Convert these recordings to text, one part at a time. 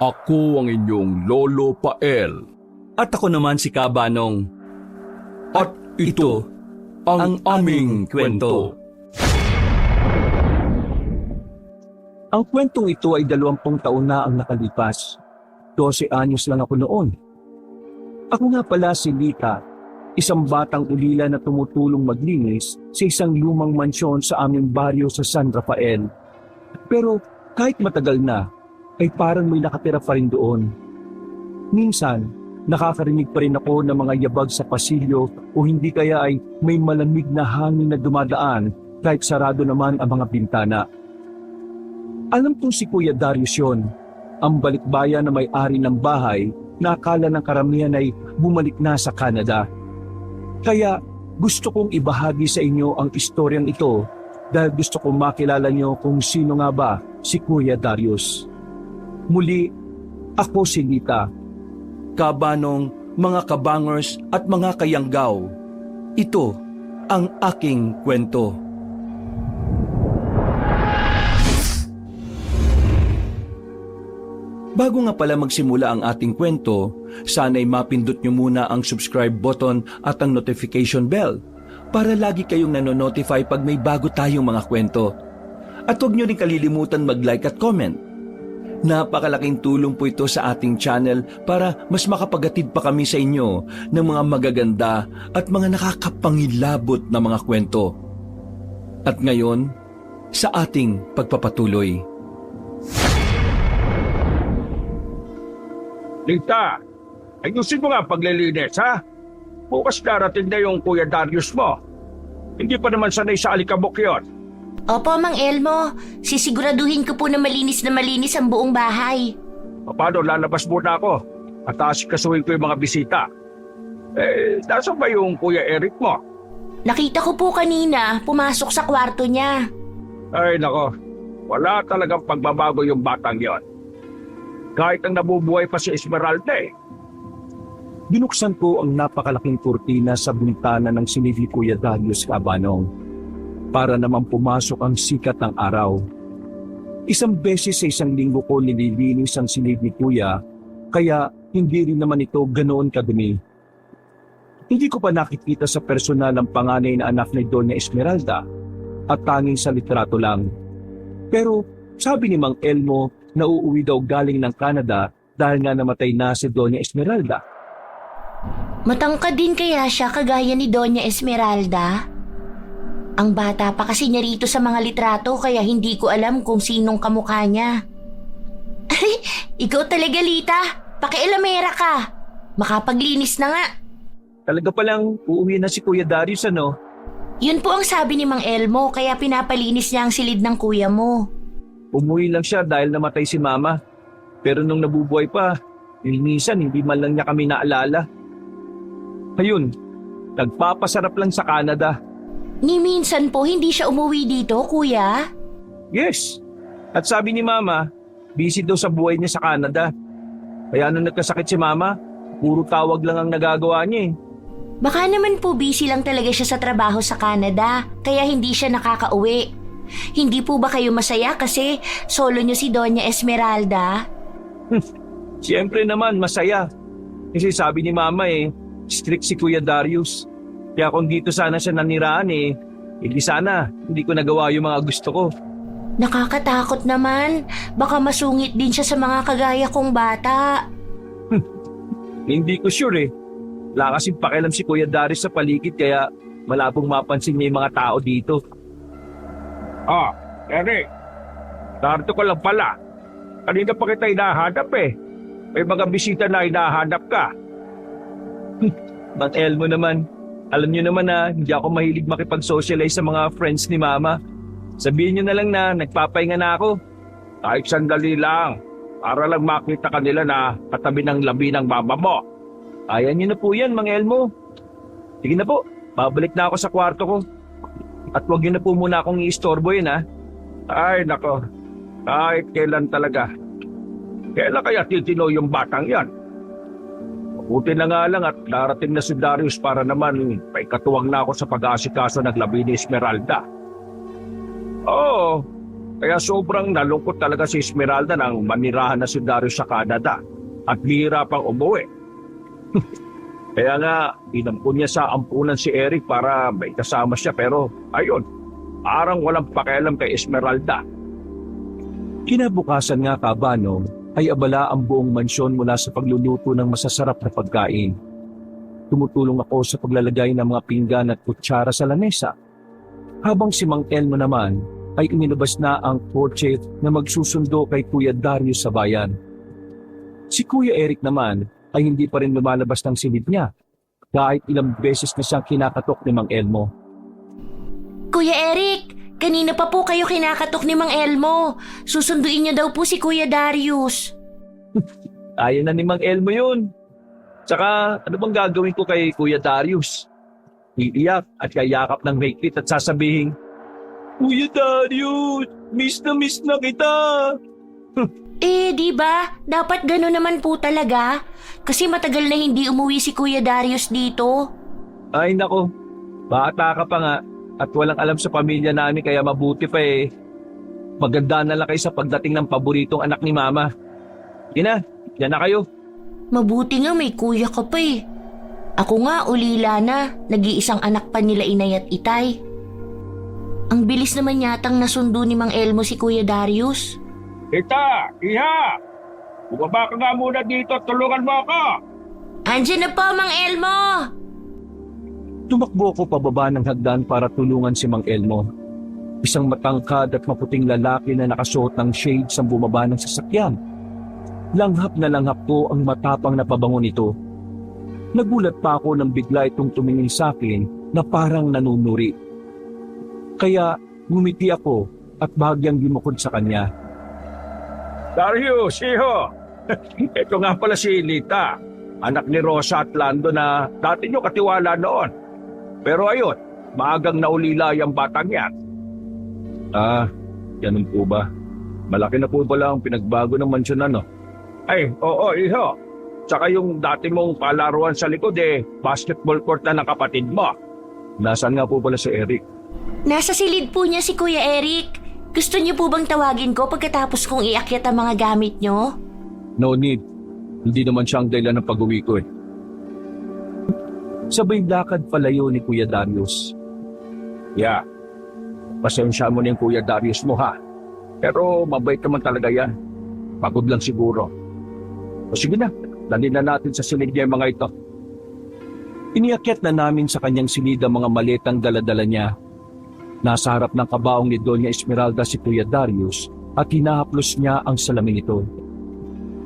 Ako ang inyong Lolo Pael. At ako naman si Kabanong. At ito ang aming kwento. Ang kwentong ito ay 20 taon na ang nakalipas. 12 anyos lang ako noon. Ako nga pala si Lita, isang batang ulila na tumutulong maglinis sa isang lumang mansyon sa aming baryo sa San Rafael. Pero kahit matagal na, ay parang may nakatira pa rin doon. Minsan, nakakarinig pa rin ako ng mga yabag sa pasilyo o hindi kaya ay may malamig na hangin na dumadaan kahit sarado naman ang mga bintana. Alam kong si Kuya Darius yun, ang balikbayan na may-ari ng bahay na akala ng karamihan ay bumalik na sa Canada. Kaya gusto kong ibahagi sa inyo ang istoryang ito dahil gusto kong makilala niyo kung sino nga ba si Kuya Darius. Muli, ako si Lita. Kabanong, mga kabangers at mga kayanggaw. Ito ang aking kwento. Bago nga pala magsimula ang ating kwento, sana'y mapindot nyo muna ang subscribe button at ang notification bell para lagi kayong nanonotify pag may bago tayong mga kwento. At huwag nyo rin kalilimutan mag-like at comment. Napakalaking tulong po ito sa ating channel para mas makapagatid pa kami sa inyo ng mga magaganda at mga nakakapangilabot na mga kwento. At ngayon, sa ating pagpapatuloy. Lita, ayusin mo nga paglilinis, ha? Bukas darating na yung Kuya Darius mo. Hindi pa naman sanay sa alikabok yon. Opo, Mang Elmo. Sisiguraduhin ko po na malinis ang buong bahay. Paano, lalabas muna ako at asikasuhin ko yung mga bisita. Nasaan ba yung Kuya Eric mo? Nakita ko po kanina, pumasok sa kwarto niya. Ay nako, wala talagang pagbabago yung batang yon. Kahit ang nabubuhay pa si Esmeralda eh. Binuksan ko ang napakalaking kurtina sa bintana ng silid ni Kuya Darius Kabanong para naman pumasok ang sikat ng araw. Isang beses sa isang linggo ko nililinis ang silid ni Kuya, kaya hindi rin naman ito ganoon kadumi. Hindi ko pa nakikita sa personal ang panganay na anak ni Doña Esmeralda at tanging sa litrato lang. Pero sabi ni Mang Elmo na uuwi daw galing ng Canada dahil nga namatay na si Doña Esmeralda. Matangkad din kaya siya kagaya ni Doña Esmeralda? Ang bata pa kasi niya rito sa mga litrato kaya hindi ko alam kung sinong kamukha niya. Ay, ikaw talaga, Lita. Pakialamera ka. Makapaglinis na nga. Talaga palang uuwi na si Kuya Darius, ano? Yun po ang sabi ni Mang Elmo kaya pinapalinis niya ang silid ng kuya mo. Umuwi lang siya dahil namatay si Mama. Pero nung nabubuhay pa, minsan hindi man lang niya kami naalala. Ayun, nagpapasarap lang sa Canada. Ni minsan po hindi siya umuwi dito, kuya? Yes, at sabi ni Mama, busy daw sa buhay niya sa Canada. Kaya nung nagkasakit si Mama, puro tawag lang ang nagagawa niya eh. Baka naman po busy lang talaga siya sa trabaho sa Canada, kaya hindi siya nakakauwi. Hindi po ba kayo masaya kasi solo niyo si Doña Esmeralda? Siyempre naman, masaya. Kasi sabi ni Mama strict si Kuya Darius. Kaya kung dito sana siya naniraan hindi sana, hindi ko nagawa yung mga gusto ko. Nakakatakot naman. Baka masungit din siya sa mga kagaya kong bata. Hindi ko sure Wala kasing pakialam si Kuya Darius sa paligid kaya malabong mapansin niya yung mga tao dito. Eric, narito ko lang pala. Kanina pa kita hinahanap eh. May mga bisita na hinahanap ka. Mang Elmo naman, alam niyo naman na hindi ako mahilig makipag-socialize sa mga friends ni Mama. Sabihin niyo na lang na nagpapahinga na ako. Kahit sandali lang, para lang makita ka nila na katabi ng labi ng mama mo. Kaya niyo na po yan, Mang Elmo. Sige na po, babalik na ako sa kwarto ko. At huwag niyo na po muna akong i-istorbo yun, ha? Ay nako, kahit kailan talaga. Kailan kaya titino yung batang yan? Mabuti na nga lang at darating na si Darius para naman may katuwang na ako sa pag-aasikaso ng labi ni Esmeralda. Oo, Kaya sobrang nalungkot talaga si Esmeralda nang manirahan na si Darius sa Canada at bihira pang umuwi. Kaya nga, inampun niya sa ampunan si Eric para may kasama siya pero ayun, parang walang pakialam kay Esmeralda. Kinabukasan nga Kabano ay abala ang buong mansyon mula sa pagluluto ng masasarap na pagkain. Tumutulong ako sa paglalagay ng mga pinggan at kutsara sa lamesa. Habang si Mang Elmo naman ay inilabas na ang kotse na magsusundo kay Kuya Darius sa bayan. Si Kuya Eric naman ay hindi pa rin lumalabas ng silid niya kahit ilang beses na siyang kinakatok ni Mang Elmo. Kuya Eric, kanina pa po kayo kinakatok ni Mang Elmo. Susunduin niyo daw po si Kuya Darius. Ayaw na ni Mang Elmo yun. Tsaka ano bang gagawin ko kay Kuya Darius? Iiyak at yayakap ng higpit at sasabihin, Kuya Darius, miss na kita. Di ba? Dapat gano'n naman po talaga. Kasi matagal na hindi umuwi si Kuya Darius dito. Ay nako, bata ka pa nga at walang alam sa pamilya namin kaya mabuti pa eh. Maganda na lang kayo sa pagdating ng paboritong anak ni Mama. Yan na kayo. Mabuti nga may kuya ka pa eh. Ako nga ulila na, nag-iisang anak pa nila Inay at Itay. Ang bilis naman yatang nasundo ni Mang Elmo si Kuya Darius. Ita, Iha! Bumaba ka nga muna dito at tulungan mo ako! Andiyan na po, Mang Elmo! Tumakbo ko pababa ng hagdan para tulungan si Mang Elmo. Isang matangkad at maputing lalaki na nakasuot ng shades ang bumaba ng sasakyan. Langhap na langhap ko ang matapang na pabango nito. Nagulat pa ako nang bigla itong tumingin sa akin na parang nanunuri. Kaya ngumiti ako at bahagyang lumukod sa kanya. Darius, iho! Ito nga pala si Lita, anak ni Rosa at Lando na dati nyo katiwala noon. Pero ayun, maagang naulila yung batang yan. Ganun po ba? Malaki na po pala ang pinagbago ng mansyon ano? Ay, oo, iho. Tsaka yung dati mong palaruan sa likod basketball court na ng kapatid mo. Nasaan nga po pala si Eric? Nasa silid po niya si Kuya Eric. Gusto niyo po bang tawagin ko pagkatapos kong iakyat ang mga gamit niyo? No need. Hindi naman siya ang dahilan ng pag-uwi ko eh. Sabay lakad palayo ni Kuya Darius. Yeah. Pasensya mo na yung Kuya Darius mo ha. Pero mabait naman talaga yan. Pagod lang siguro. O sige na, dalhin na natin sa silid niya yung mga ito. Iniakyat na namin sa kanyang silid ang mga maletang dala-dala niya. Nasa harap ng kabaong ni Doña Esmeralda si Kuya Darius at hinahaplos niya ang salamin nito.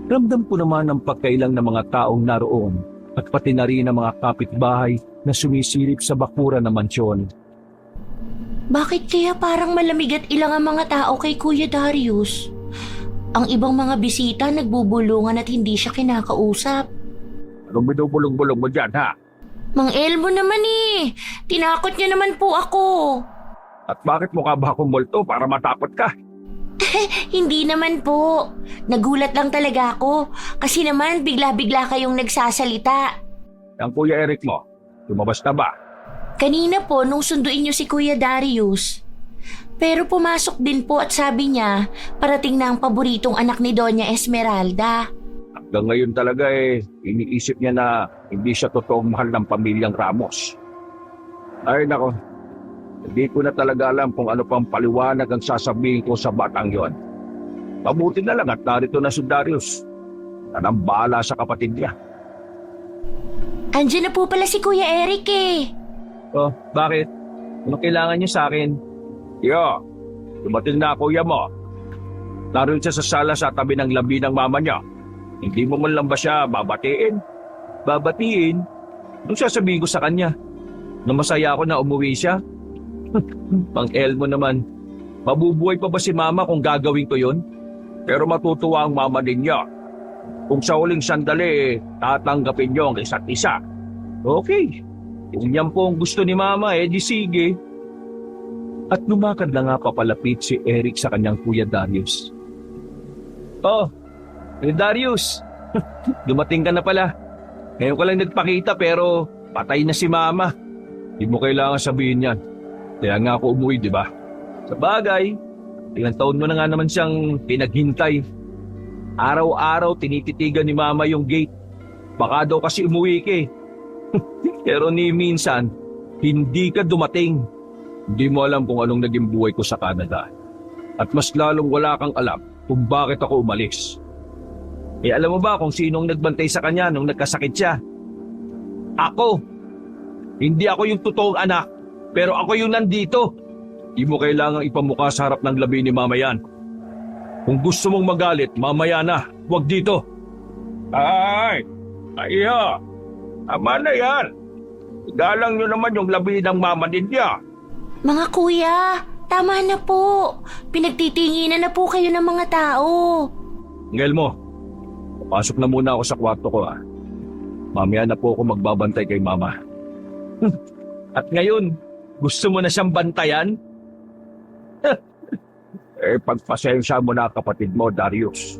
Ramdam ko naman ang pagkailang ng mga taong naroon at pati na rin ang mga kapitbahay na sumisilip sa bakura ng mansyon. Bakit kaya parang malamig at ilang ang mga tao kay Kuya Darius? Ang ibang mga bisita nagbubulungan at hindi siya kinakausap. Anong binubulong-bulong mo dyan ha? Mang Elmo naman eh. Tinakot niya naman po ako. At bakit mukha ba akong multo para matakot ka? Hindi naman po. Nagulat lang talaga ako. Kasi naman bigla-bigla kayong nagsasalita. Ang Kuya Eric mo, lumabas na ba? Kanina po nung sunduin niyo si Kuya Darius. Pero pumasok din po at sabi niya parating na ang paboritong anak ni Doña Esmeralda. Hanggang ngayon talaga iniisip niya na hindi siya totoong mahal ng pamilyang Ramos. Ay nako, hindi ko na talaga alam kung ano pang paliwanag ang sasabihin ko sa batang yon. Mabuti na lang at narito na si Darius. Tanang bahala sa kapatid niya. Andiyan na po pala si Kuya Eric eh. Oh, bakit? Anong kailangan niyo sa akin? Yo, dumating na kuya mo. Naroon siya sa sala sa tabi ng labi ng mama niya. Hindi mo man lang ba siya babatiin? Babatiin? Anong sasabihin ko sa kanya? Na masaya ako na umuwi siya? Mang Elmo naman. Mabubuhay pa ba si Mama kung gagawin ko yun? Pero matutuwa ang mama ninyo. Kung sa huling sandali, tatanggapin niyo ang isa't isa. Okay. Kung yan po ang gusto ni Mama, di sige. At lumakad na nga papalapit si Eric sa kanyang Kuya Darius. Oh, Kuya Darius, dumating ka na pala. Ngayon ka lang nagpakita pero patay na si Mama. Di mo kailangan sabihin yan. Kaya nga ako umuwi, di ba? Sa bagay, ilang taon mo na nga naman siyang pinaghintay. Araw-araw tinititigan ni Mama yung gate. Baka daw kasi umuwi ka eh. Pero ni minsan, hindi ka dumating. Hindi mo alam kung anong naging buhay ko sa Canada. At mas lalong wala kang alam kung bakit ako umalis. Eh alam mo ba kung sinong nagbantay sa kanya nung nagkasakit siya? Ako! Hindi ako yung totoong anak, pero ako yung nandito. Di mo kailangang ipamukha sa harap ng labi ni Mama yan. Kung gusto mong magalit, mamaya na, huwag dito. Ay! Iya! Tama na yan! Igalang nyo naman yung labi ng mama ninyo. Mga kuya, tama na po. Pinagtitinginan na po kayo ng mga tao. Ngel mo, papasok na muna ako sa kwarto ko ah. Mamaya na po ako magbabantay kay Mama. At ngayon, gusto mo na siyang bantayan? Pagpasensya mo na kapatid mo, Darius.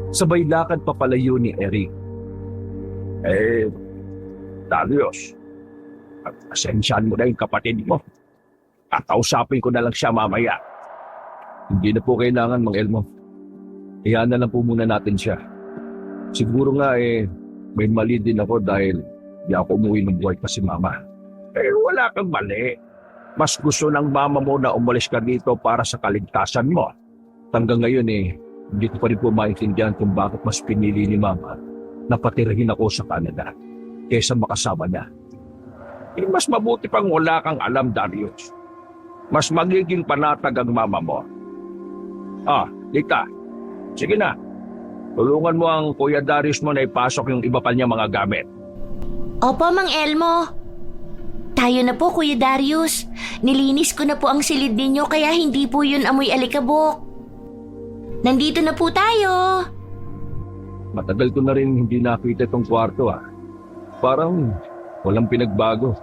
Sabay lakad papalayo ni Eric. Darius, pagpasensyaan mo na yung kapatid mo. Kakausapin ko na lang siya mamaya. Hindi na po kailangan, Mang Elmo. Iyan na lang po muna natin siya. Siguro nga may mali din ako dahil di ako umuwi ng buhay pa si Mama. Wala kang mali. Mas gusto ng mama mo na umalis ka dito para sa kaligtasan mo. Hanggang ngayon hindi ko pa rin po maintindihan kung bakit mas pinili ni Mama na patirahin ako sa Canada kaysa makasama niya. Mas mabuti pang wala kang alam, Darius. Mas magiging panatag ang mama mo. Lita, sige na. Tulungan mo ang Kuya Darius mo na ipasok yung iba pa niya mga gamit. Opo, Mang Elmo. Tayo na po, Kuya Darius. Nilinis ko na po ang silid ninyo kaya hindi po yun amoy alikabok. Nandito na po tayo. Matagal ko na rin hindi nakita itong kwarto Parang walang pinagbago.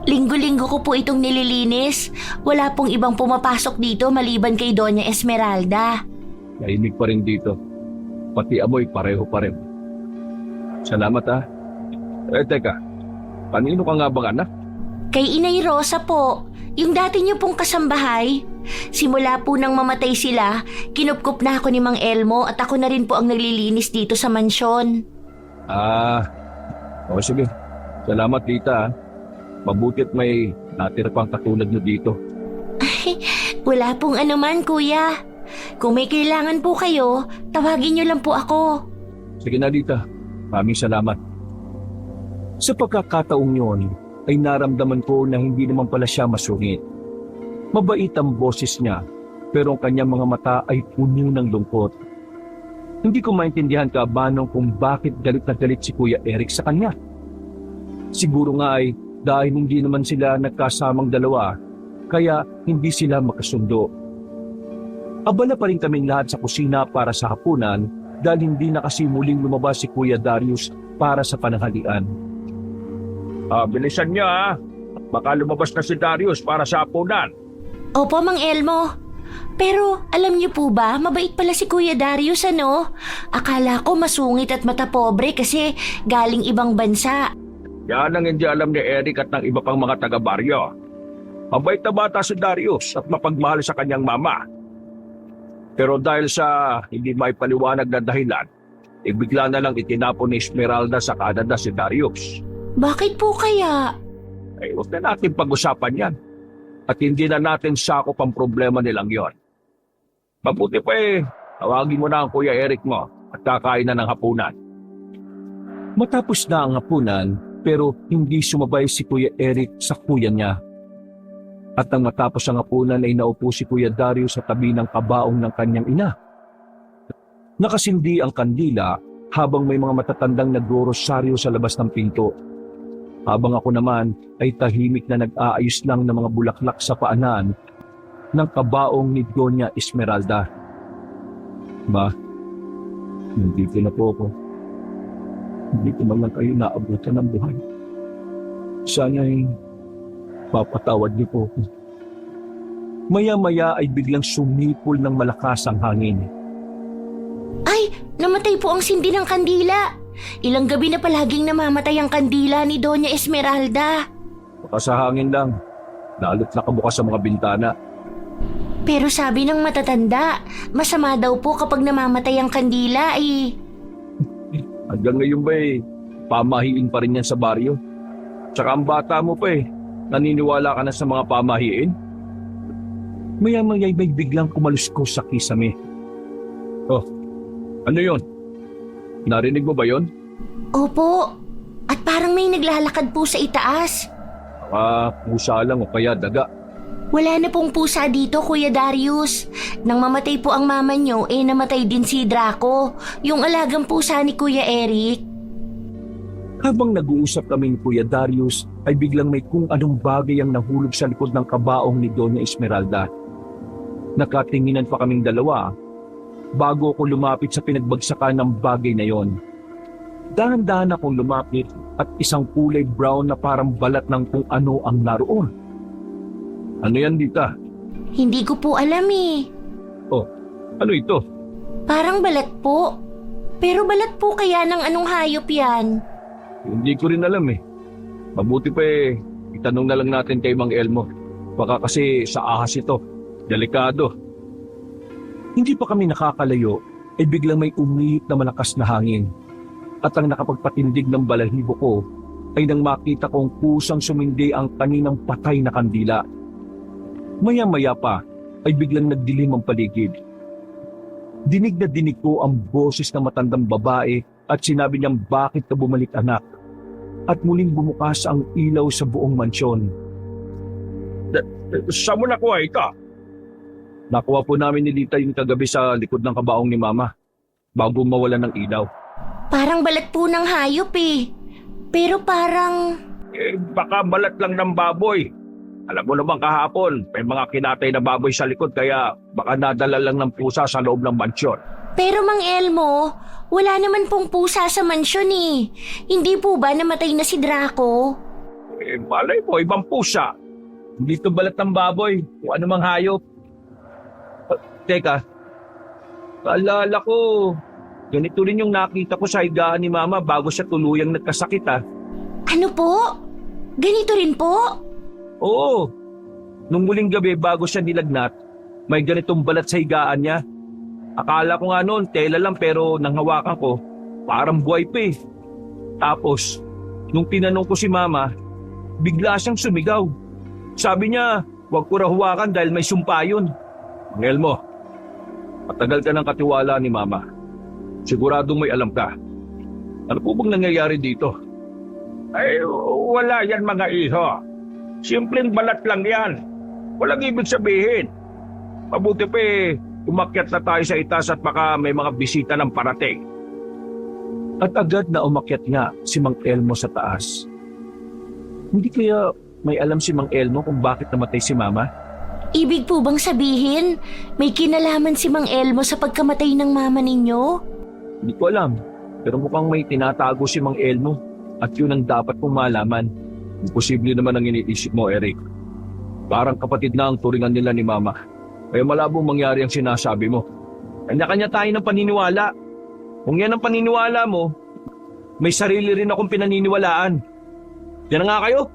Linggo-linggo ko po itong nililinis. Wala pong ibang pumapasok dito maliban kay Doña Esmeralda. Nainig pa rin dito. Pati amoy pareho pa rin. Salamat teka. Kanino ka nga bang anak? Kay Inay Rosa po, yung dati niyo pong kasambahay. Simula po nang mamatay sila, kinupkup na ako ni Mang Elmo at ako na rin po ang naglilinis dito sa mansyon. Sige. Salamat, tita. Mabuti't may natira pang katulad nyo dito. Ay, wala pong anuman, kuya. Kung may kailangan po kayo, tawagin niyo lang po ako. Sige na, tita. Maraming salamat. Sa pagkakataong yon, ay naramdaman ko na hindi naman pala siya masungit. Mabait ang boses niya, pero ang kanyang mga mata ay puno ng lungkot. Hindi ko maintindihan kabanong kung bakit galit na galit si Kuya Eric sa kanya. Siguro nga ay dahil hindi naman sila nagkasamang dalawa, kaya hindi sila makasundo. Abala pa rin kaming lahat sa kusina para sa hapunan dahil hindi na kasi muling lumabas si Kuya Darius para sa pananghalian. Bilisan niyo Baka lumabas na si Darius para sa hapunan. Opo, Mang Elmo. Pero alam niyo po ba, mabait pala si Kuya Darius, ano? Akala ko masungit at matapobre kasi galing ibang bansa. Yan ang hindi alam ni Eric at ng iba pang mga taga-baryo. Mabait na bata si Darius at mapagmahal sa kanyang mama. Pero dahil sa hindi may paliwanag na dahilan, bigla na lang itinapon ni Esmeralda sa Canada si Darius. Bakit po kaya? Huwag na natin pag-usapan yan. At hindi na natin sakop ang problema nilang yon. Mabuti pa tawagin mo na ang Kuya Eric mo at kakain na ng hapunan. Matapos na ang hapunan, pero hindi sumabay si Kuya Eric sa kuya niya. At nang matapos ang hapunan ay naupo si Kuya Darius sa tabi ng kabaong ng kanyang ina. Nakasindi ang kandila habang may mga matatandang nagro-rosaryo sa labas ng pinto. Habang ako naman ay tahimik na nag-aayos lang ng mga bulaklak sa paanan ng kabaong ni Doña Esmeralda. Ma, nandito na po ako. Hindi ko man lang kayo naabutan ng buhay. Sana'y papatawad niyo po ako. Maya-maya ay biglang sumipol ng malakas ang hangin. Ay, namatay po ang sindi ng kandila. Ilang gabi na palaging namamatay ang kandila ni Doña Esmeralda. Baka sa hangin lang. Lalo't nakabukas sa mga bintana. Pero sabi ng matatanda, masama daw po kapag namamatay ang kandila eh. Hanggang ngayon ba pamahiin pa rin yan sa baryo? Tsaka ang bata mo pa naniniwala ka na sa mga pamahiin? Maya-maya may biglang kumaluskos sa kisame. Oh, ano yon? Narinig mo ba yon? Opo, at parang may naglalakad po sa itaas. Pusa lang o kaya daga. Wala na pong pusa dito, Kuya Darius. Nang mamatay po ang mama nyo, namatay din si Draco, yung alagang pusa ni Kuya Eric. Habang nag-uusap kami ni Kuya Darius, ay biglang may kung anong bagay ang nahulog sa likod ng kabaong ni Doña Esmeralda. Nakatinginan pa kaming dalawa bago ako lumapit sa pinagbagsakan ng bagay na yon. Dahan-dahan akong lumapit at isang kulay brown na parang balat ng kung ano ang naroon. Ano yan, Lita? Hindi ko po alam eh. Oh, ano ito? Parang balat po. Pero balat po kaya ng anong hayop yan? Hindi ko rin alam Mabuti pa itanong na lang natin kay Mang Elmo. Baka kasi sa ahas ito. Delikado. Hindi pa kami nakakalayo, ay biglang may umihip na malakas na hangin. At ang nakapagpatindig ng balahibo ko ay nang makita kong kusang sumindi ang kaninang patay na kandila. Maya-maya pa ay biglang nagdilim ang paligid. Dinig na dinig ko ang boses ng matandang babae at sinabi niyang bakit ka bumalik anak. At muling bumukas ang ilaw sa buong mansyon. Saan mo nakuha ito? Nakuha po namin ni Lita yung kagabi sa likod ng kabaong ni Mama bago mawala ng ilaw. Parang balat po ng hayop Pero parang... Baka balat lang ng baboy. Alam mo naman kahapon, may mga kinatay na baboy sa likod kaya baka nadala lang ng pusa sa loob ng mansyon. Pero Mang Elmo, wala naman pong pusa sa mansyon Hindi po ba namatay na si Draco? Malay mo, ibang pusa. Hindi ito balat ng baboy, kung ano mang hayop. Teka, naalala ko, ganito rin yung nakita ko sa higaan ni Mama bago siya tuluyang nagkasakit Ano po? Ganito rin po? Oo, nung muling gabi bago siya nilagnat, may ganitong balat sa higaan niya. Akala ko nga noon, tela lang pero nang hawakan ko, parang buhay pa Tapos, nung tinanong ko si Mama, bigla siyang sumigaw. Sabi niya, huwag ko raw hawakan dahil may sumpa yun. Mang Elmo, matagal ka ng katiwala ni Mama. Siguradong may alam ka. Ano po bang nangyayari dito? Ay, wala yan mga iho. Simpleng balat lang yan. Walang ibig sabihin. Mabuti pa umakyat na tayo sa itaas at baka may mga bisita ng parating. At agad na umakyat nga si Mang Elmo sa taas. Hindi kaya may alam si Mang Elmo kung bakit namatay si Mama? Ibig po bang sabihin, may kinalaman si Mang Elmo sa pagkamatay ng mama ninyo? Hindi ko alam, pero mukhang may tinatago si Mang Elmo at yun ang dapat kong malaman. Imposible naman ang iniisip mo, Eric. Parang kapatid na ang turingan nila ni Mama. Kaya malabong mangyari ang sinasabi mo. Kanya-kanya tayo ng paniniwala. Kung yan ang paniniwala mo, may sarili rin akong pinaniniwalaan. Yan nga kayo?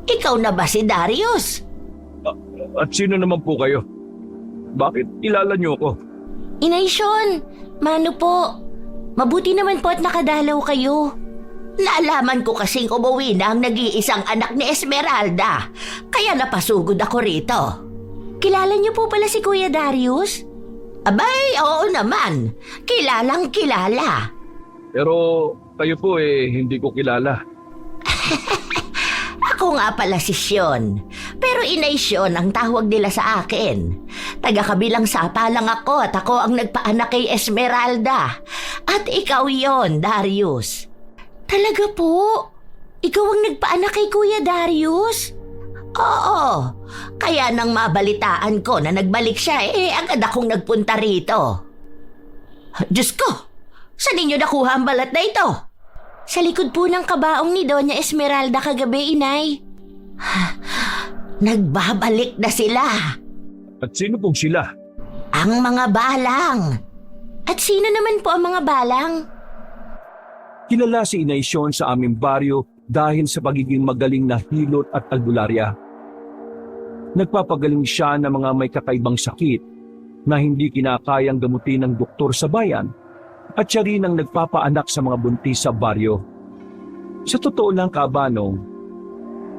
Ikaw na ba si Darius? At sino naman po kayo? Bakit kilala niyo ko? Inay Sean, Mano po. Mabuti naman po at nakadalaw kayo. Naalaman ko kasing umuwi na ang nag-iisang anak ni Esmeralda, kaya napasugod ako rito. Kilala niyo po pala si Kuya Darius? Abay, oo naman. Kilalang kilala. Pero kayo po hindi ko kilala. Ako nga pala si Sean. Pero Inay Sean ang tawag nila sa akin. Taga-kabilang sapa lang ako at ako ang nagpaanak kay Esmeralda. At ikaw yon, Darius. Talaga po? Ikaw ang nagpaanak kay Kuya Darius? Oo. Kaya nang mabalitaan ko na nagbalik siya, agad akong nagpunta rito. Diyos ko! Saan ninyo nakuha ang balat na ito? Sa likod po ng kabaong ni Doña Esmeralda kagabi, Inay. Nagbabalik na sila. At sino pong sila? Ang mga balang. At sino naman po ang mga balang? Kilala si Inay Sean sa aming baryo dahil sa pagiging magaling na hilot at albularya. Nagpapagaling siya ng mga may kakaibang sakit na hindi kinakayang gamutin ng doktor sa bayan at siya rin ang nagpapaanak sa mga buntis sa baryo. Sa totoo lang, Kabanong,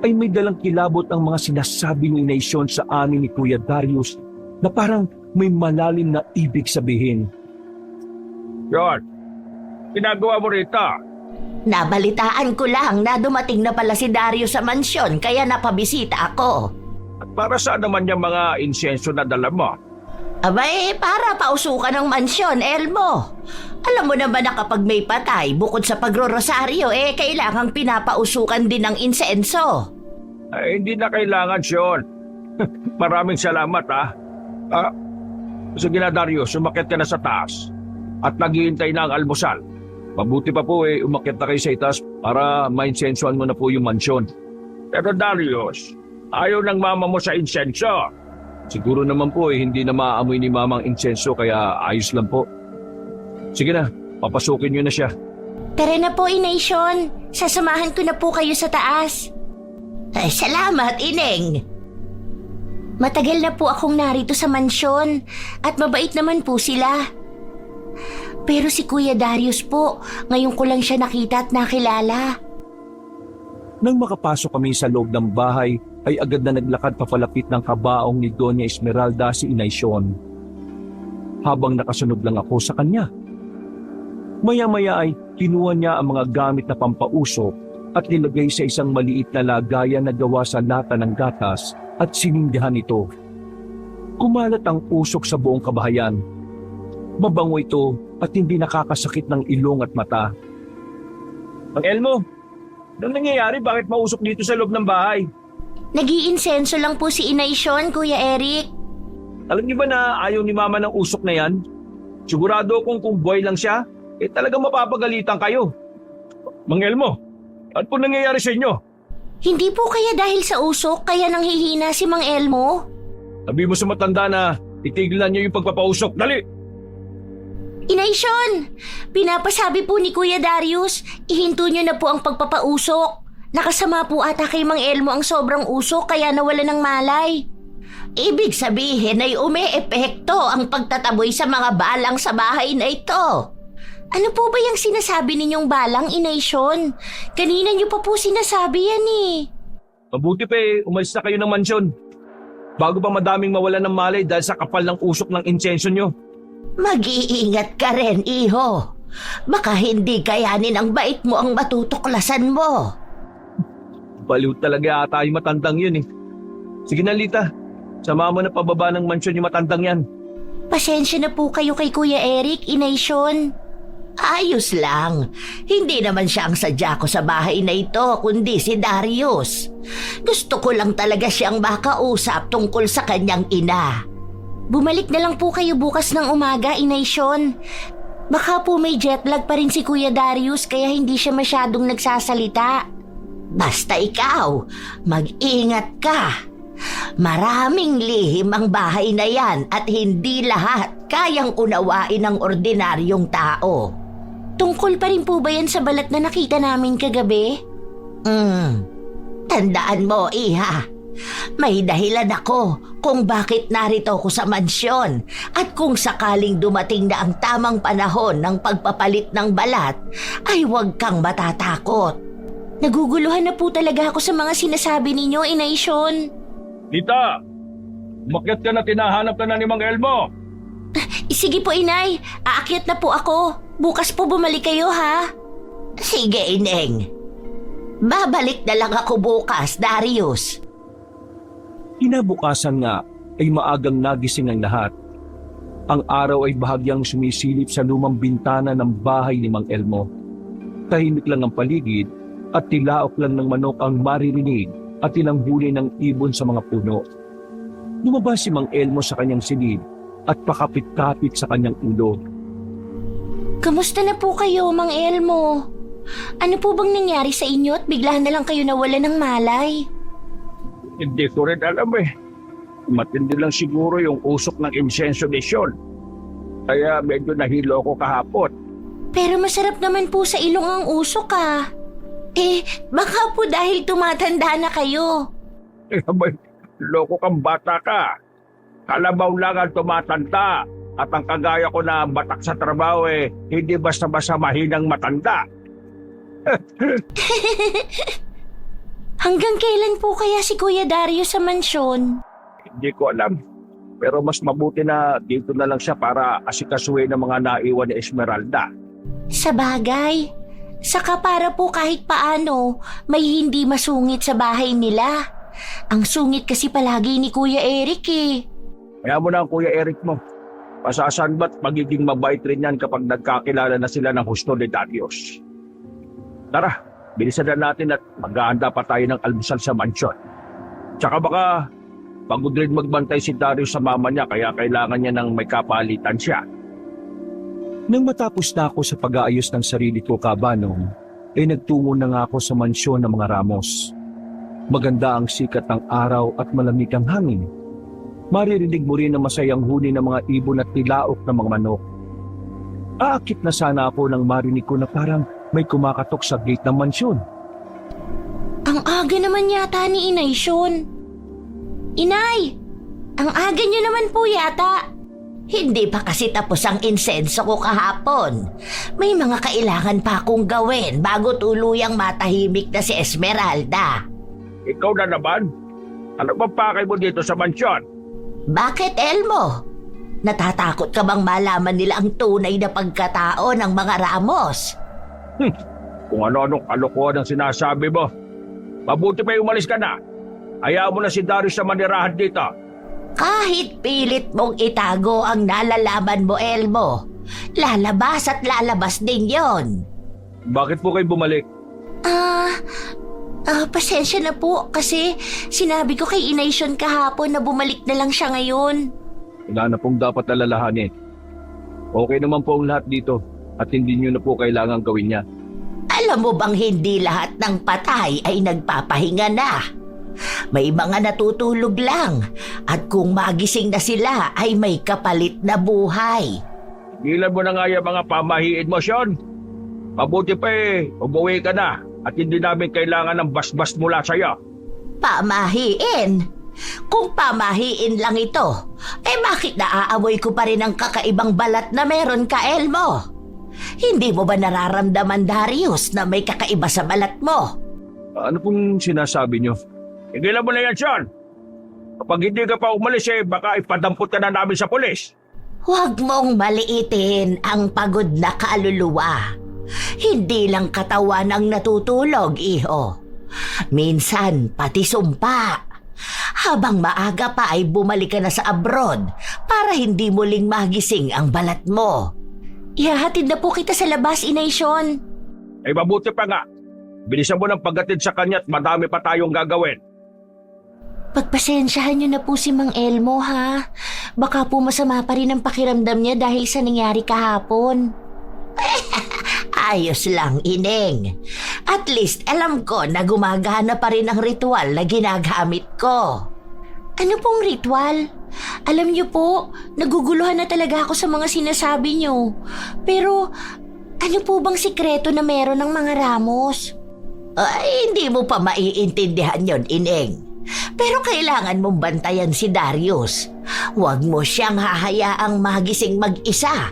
ay may dalang kilabot ang mga sinasabi ni Inasyon sa amin ni Kuya Darius na parang may malalim na ibig sabihin. John, ginagawa mo rito. Nabalitaan ko lang na dumating na pala si Darius sa mansyon kaya napabisita ako. At para saan naman yung mga insenso na dala mo? Abay, para pausukan ng mansyon, Elmo. Alam mo naman na kapag may patay, bukod sa pagro-rosaryo, kailangang pinapausukan din ng insenso. Ay, hindi na kailangan, Sean. Maraming salamat, ha. Sige na, Darius, umakyat ka na sa taas. At naghihintay na ang almusal. Mabuti pa po umakyat na kayo sa itaas para ma-insensuhan mo na po yung mansyon. Pero Darius, ayaw ng mama mo sa insenso. Siguro naman po hindi na maaamoy ni mama ang insenso kaya ayos lang po. Sige na, papasukin niyo na siya. Tara na po, Inasyon. Sasamahan ko na po kayo sa taas. Ay, salamat, Ineng. Matagal na po akong narito sa mansyon at mabait naman po sila. Pero si Kuya Darius po, ngayon ko lang siya nakita at nakilala. Nang makapasok kami sa loob ng bahay, ay agad na naglakad papalapit ng kabaong ni Doña Esmeralda si Inasyon. Habang nakasunod lang ako sa kanya. Maya-maya ay kinuha niya ang mga gamit na pampausok at nilagay sa isang maliit na lagayan na gawa sa lata ng gatas at sinindihan ito. Kumalat ang usok sa buong kabahayan. Mabango ito at hindi nakakasakit ng ilong at mata. Mang Elmo, anong nangyayari? Bakit mausok dito sa loob ng bahay? Nag-iinsenso lang po si Inasyon, Kuya Eric. Alam niyo ba na ayaw ni mama ng usok na yan? Sigurado kung buhay lang siya, talagang mapapagalitan kayo. Mang Elmo, ano po nangyayari sa inyo? Hindi po kaya dahil sa usok kaya nanghihina si Mang Elmo? Sabi mo sa matanda na itigilan niyo yung pagpapausok. Dali! Inasyon! Pinapasabi po ni Kuya Darius, ihinto niyo na po ang pagpapausok. Nakasama po ata kay Mang Elmo ang sobrang usok kaya nawala ng malay. Ibig sabihin ay umeepekto ang pagtataboy sa mga balang sa bahay na ito. Ano po ba yung sinasabi ninyong balang, Inasyon? Kanina niyo pa po sinasabi yan Mabuti pa umalis na kayo ng mansyon. Bago pa madaming mawala ng malay dahil sa kapal ng usok ng insenso nyo. Mag-iingat ka rin, iho. Baka hindi kayanin ang bait mo ang matutuklasan mo. Baliw talaga ata yung matandang yun Sige na, Lita. Sama mo na pababa ng mansyon yung matandang yan. Pasensya na po kayo kay Kuya Eric, Inasyon. Ayos lang. Hindi naman siya ang sadya ko sa bahay na ito, kundi si Darius. Gusto ko lang talaga siyang makausap tungkol sa kanyang ina. Bumalik na lang po kayo bukas ng umaga, Inasyon. Baka po may jetlag pa rin si Kuya Darius kaya hindi siya masyadong nagsasalita. Basta ikaw, mag-ingat ka. Maraming lihim ang bahay na yan at hindi lahat kayang unawain ng ordinaryong tao. Tungkol pa rin po ba yan sa balat na nakita namin kagabi? Tandaan mo, iha. May dahilan ako kung bakit narito ako sa mansyon at kung sakaling dumating na ang tamang panahon ng pagpapalit ng balat ay huwag kang matatakot. Naguguluhan na po talaga ako sa mga sinasabi ninyo, Inasyon. Lita, umakyat ka na, tinahanap ka na ni Mang Elmo. Sige po, Inay. Aakyat na po ako. Bukas po bumalik kayo, ha? Sige, Ineng. Babalik na lang ako bukas, Darius. Kinabukasan nga ay maagang nagising ang lahat. Ang araw ay bahagyang sumisilip sa lumang bintana ng bahay ni Mang Elmo. Tahimik lang ang paligid at tilaok lang ng manok ang maririnig at ilang huli ng ibon sa mga puno. Lumabas si Mang Elmo sa kanyang silid at pakapit-kapit sa kanyang ulo. Kamusta na po kayo, Mang Elmo? Ano po bang nangyari sa inyo at bigla na lang kayo nawala ng malay? Hindi ko rin alam Matindi lang siguro yung usok ng insenso ni Sean. Kaya medyo nahilo ako kahapon. Pero masarap naman po sa ilong ang usok, baka po dahil tumatanda na kayo. Loko kang bata ka. Kalabaw lang ang tumatanda. At ang kagaya ko na batak sa trabaho hindi basta-basta mahinang matanda. Hanggang kailan po kaya si Kuya Darius sa mansyon? Hindi ko alam. Pero mas mabuti na dito na lang siya para asikasuhin ng mga naiwan ni Esmeralda. Sa bagay. Saka para po kahit paano, may hindi masungit sa bahay nila. Ang sungit kasi palagi ni Kuya Eric eh. Kaya mo na ang Kuya Eric mo. Pasasan ba't magiging mabait rin yan kapag nagkakilala na sila ng husto ni Darius. Tara, bilisan na natin at maghahanda pa tayo ng almusal sa mansyon. Tsaka baka pagod rin magbantay si Darius sa mama niya kaya kailangan niya ng may kapalitan siya. Nang matapos na ako sa pag-aayos ng sarili ko kabanong, ay nagtungo na nga ako sa mansyon ng mga Ramos. Maganda ang sikat ng araw at malamig ang hangin. Maririnig mo rin ang masayang huni ng mga ibon at tilaok ng mga manok. Aakit na sana ako nang marinig ko na parang may kumakatok sa gate ng mansyon. Ang aga naman yata ni Inay Sean. Inay! Ang aga niyo naman po yata. Hindi pa kasi tapos ang insenso ko kahapon. May mga kailangan pa akong gawin bago tuluyang matahimik na si Esmeralda. Ikaw na naman? Ano ba pakay mo dito sa mansyon? Bakit, Elmo? Natatakot ka bang malaman nila ang tunay na pagkatao ng mga Ramos? Kung ano-anong kalokohan ang sinasabi mo. Mabuti pa umalis ka na. Hayaan mo na si Darius na manirahan dito. Kahit pilit mong itago ang nalalaman mo, Elmo, lalabas at lalabas din yon. Bakit po kayo bumalik? Pasensya na po kasi sinabi ko kay Inay Sean kahapon na bumalik na lang siya ngayon. Wala na pong dapat alalahanin. Okay naman po ang lahat dito at hindi nyo na po kailangan gawin niya. Alam mo bang hindi lahat ng patay ay nagpapahinga na? May mga natutulog lang at kung magising na sila ay may kapalit na buhay. Gilan mo na nga yung mga pamahiin mo, Sean. Mabuti pa umuwi ka na at hindi namin kailangan ng basbas mula sa'yo. Pamahiin? Kung pamahiin lang ito, bakit naaamoy ko pa rin ang kakaibang balat na meron ka, Elmo? Hindi mo ba nararamdaman, Darius, na may kakaiba sa balat mo? Ano pong sinasabi nyo? Tigilan mo na yan, Sean. Kapag hindi ka pa umalis baka ipadampot ka na namin sa pulis. Huwag mong maliitin ang pagod na kaluluwa. Hindi lang katawan ang natutulog, iho. Minsan, pati sumpa. Habang maaga pa ay bumalik ka na sa abroad para hindi muling magising ang balat mo. Ihahatid na po kita sa labas, Inay Sean. Mabuti pa nga. Bilisan mo ng paghatid sa kanya at madami pa tayong gagawin. Pagpasensyahan niyo na po si Mang Elmo, ha? Baka po masama pa rin ang pakiramdam niya dahil sa nangyari kahapon. Ayos lang, Ineng. At least alam ko na gumagana pa rin ang ritual na ginagamit ko. Ano pong ritual? Alam niyo po, naguguluhan na talaga ako sa mga sinasabi niyo. Pero ano po bang sikreto na meron ng mga Ramos? Hindi mo pa maiintindihan yon, Ineng. Pero kailangan mong bantayan si Darius. Huwag mo siyang hahayaang magising mag-isa.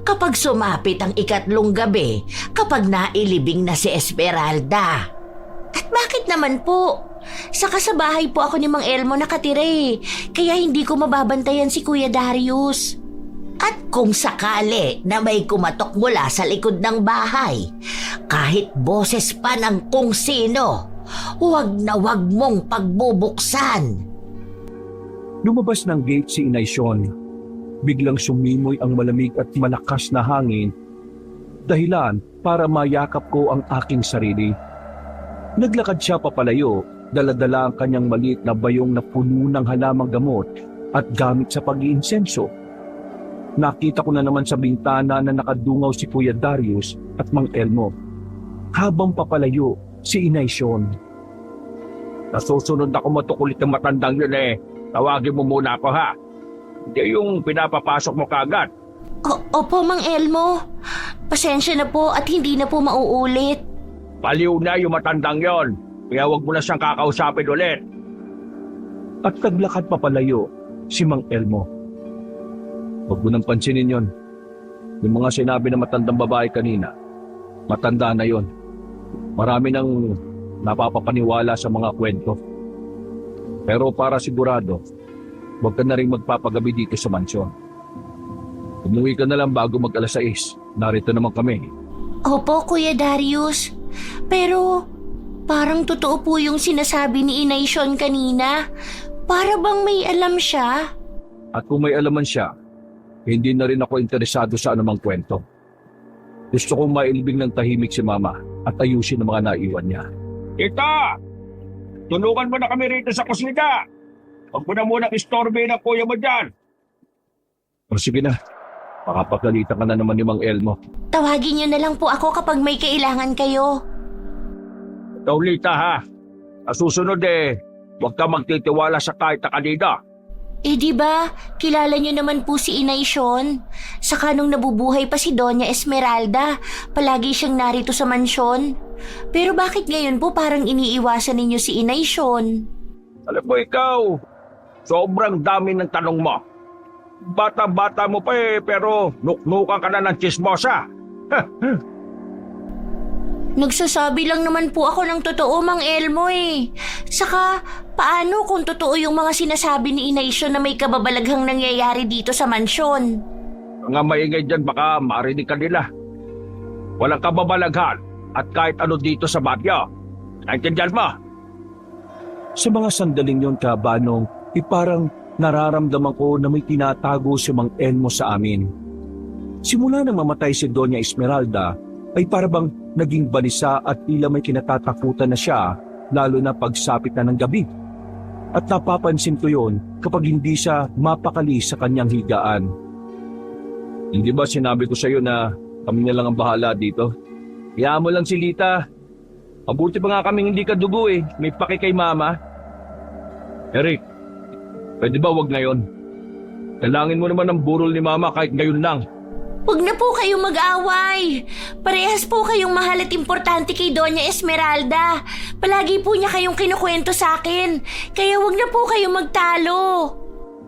Kapag sumapit ang 3 gabi, kapag nailibing na si Esmeralda. At bakit naman po? Saka sa bahay po ako ni Mang Elmo nakatira kaya hindi ko mababantayan si Kuya Darius. At kung sakali na may kumatok mula sa likod ng bahay, kahit boses pa ng kung sino, huwag na huwag mong pagbubuksan. Lumabas ng gate si Inay Sean. Biglang sumimoy ang malamig at malakas na hangin, dahilan para mayakap ko ang aking sarili. Naglakad siya papalayo, dala-dala ang kanyang maliit na bayong na puno ng halamang gamot at gamit sa pag-iinsenso. Nakita ko na naman sa bintana na nakadungaw si Kuya Darius at Mang Elmo. Habang papalayo si Inay Sean. Nasusunod ako matukulit ng matandang yun Tawagin mo muna ako, ha? Hindi yung pinapapasok mo kagad. Opo, Mang Elmo. Pasensya na po at hindi na po mauulit. Paliw na yung matandang yon. Kaya wag mo na siyang kakausapin ulit. at naglakad papalayo si Mang Elmo. Huwag mo nang pansinin yon. Yung mga sinabi ng matandang babae kanina, matanda na yon. Marami nang napapapaniwala sa mga kwento. Pero para sigurado, huwag ka na rin magpapagabi dito sa mansyon. Umuwi ka na lang bago mag-alas 6. Narito naman kami. Opo, Kuya Darius. Pero parang totoo po yung sinasabi ni Inay Sean kanina. Para bang may alam siya? At kung may alaman siya, hindi na rin ako interesado sa anumang kwento. Gusto kong mailibing ng tahimik si Mama at ayusin ang mga naiwan niya. Tita! Tulungan mo na kami rito sa kusina. Huwag mo na munang istorbe ng kuya mo dyan. O sige na, makapagalitan ka na naman ni Mang Elmo. Tawagin niyo na lang po ako kapag may kailangan kayo. Ikaw, Lita, ha? Sa susunod huwag ka magtitiwala sa kahit na kanina. Eh di ba, kilala niyo naman po si Inay Sean. Saka nung nabubuhay pa si Doña Esmeralda, palagi siyang narito sa mansyon. Pero bakit ngayon po parang iniiwasan ninyo si Inay Sean? Alam mo ikaw, sobrang dami ng tanong mo. Bata-bata mo pa pero nuknukan ka na ng chismosa. Nagsasabi lang naman po ako ng totoo, Mang Elmo eh. Saka, paano kung totoo yung mga sinasabi ni Inay Sean na may kababalaghang nangyayari dito sa mansyon? Mga maingay dyan baka marinig ka nila. Walang kababalaghan at kahit ano dito sa baryo. Naintindihan mo? Sa mga sandaling yon, Kabanong, parang nararamdaman ko na may tinatago si Mang Elmo sa amin. Simula nang mamatay si Doña Esmeralda, ay parabang naging balisa at tila may kinatatakutan na siya, lalo na pagsapit na ng gabi. At napapansin ko yon kapag hindi siya mapakali sa kanyang higaan. Hindi ba sinabi ko sa iyo na kami na lang ang bahala dito? Hayaan mo lang si Lita. Mabuti pa nga kaming hindi ka dugo may paki kay Mama. Eric, pwede ba wag ngayon? Dalangin mo naman ang burol ni Mama kahit ngayon lang. Huwag na po kayong mag-away. Parehas po kayong mahal at importante kay Doña Esmeralda. Palagi po niya kayong kinukwento sa akin. Kaya huwag na po kayong magtalo.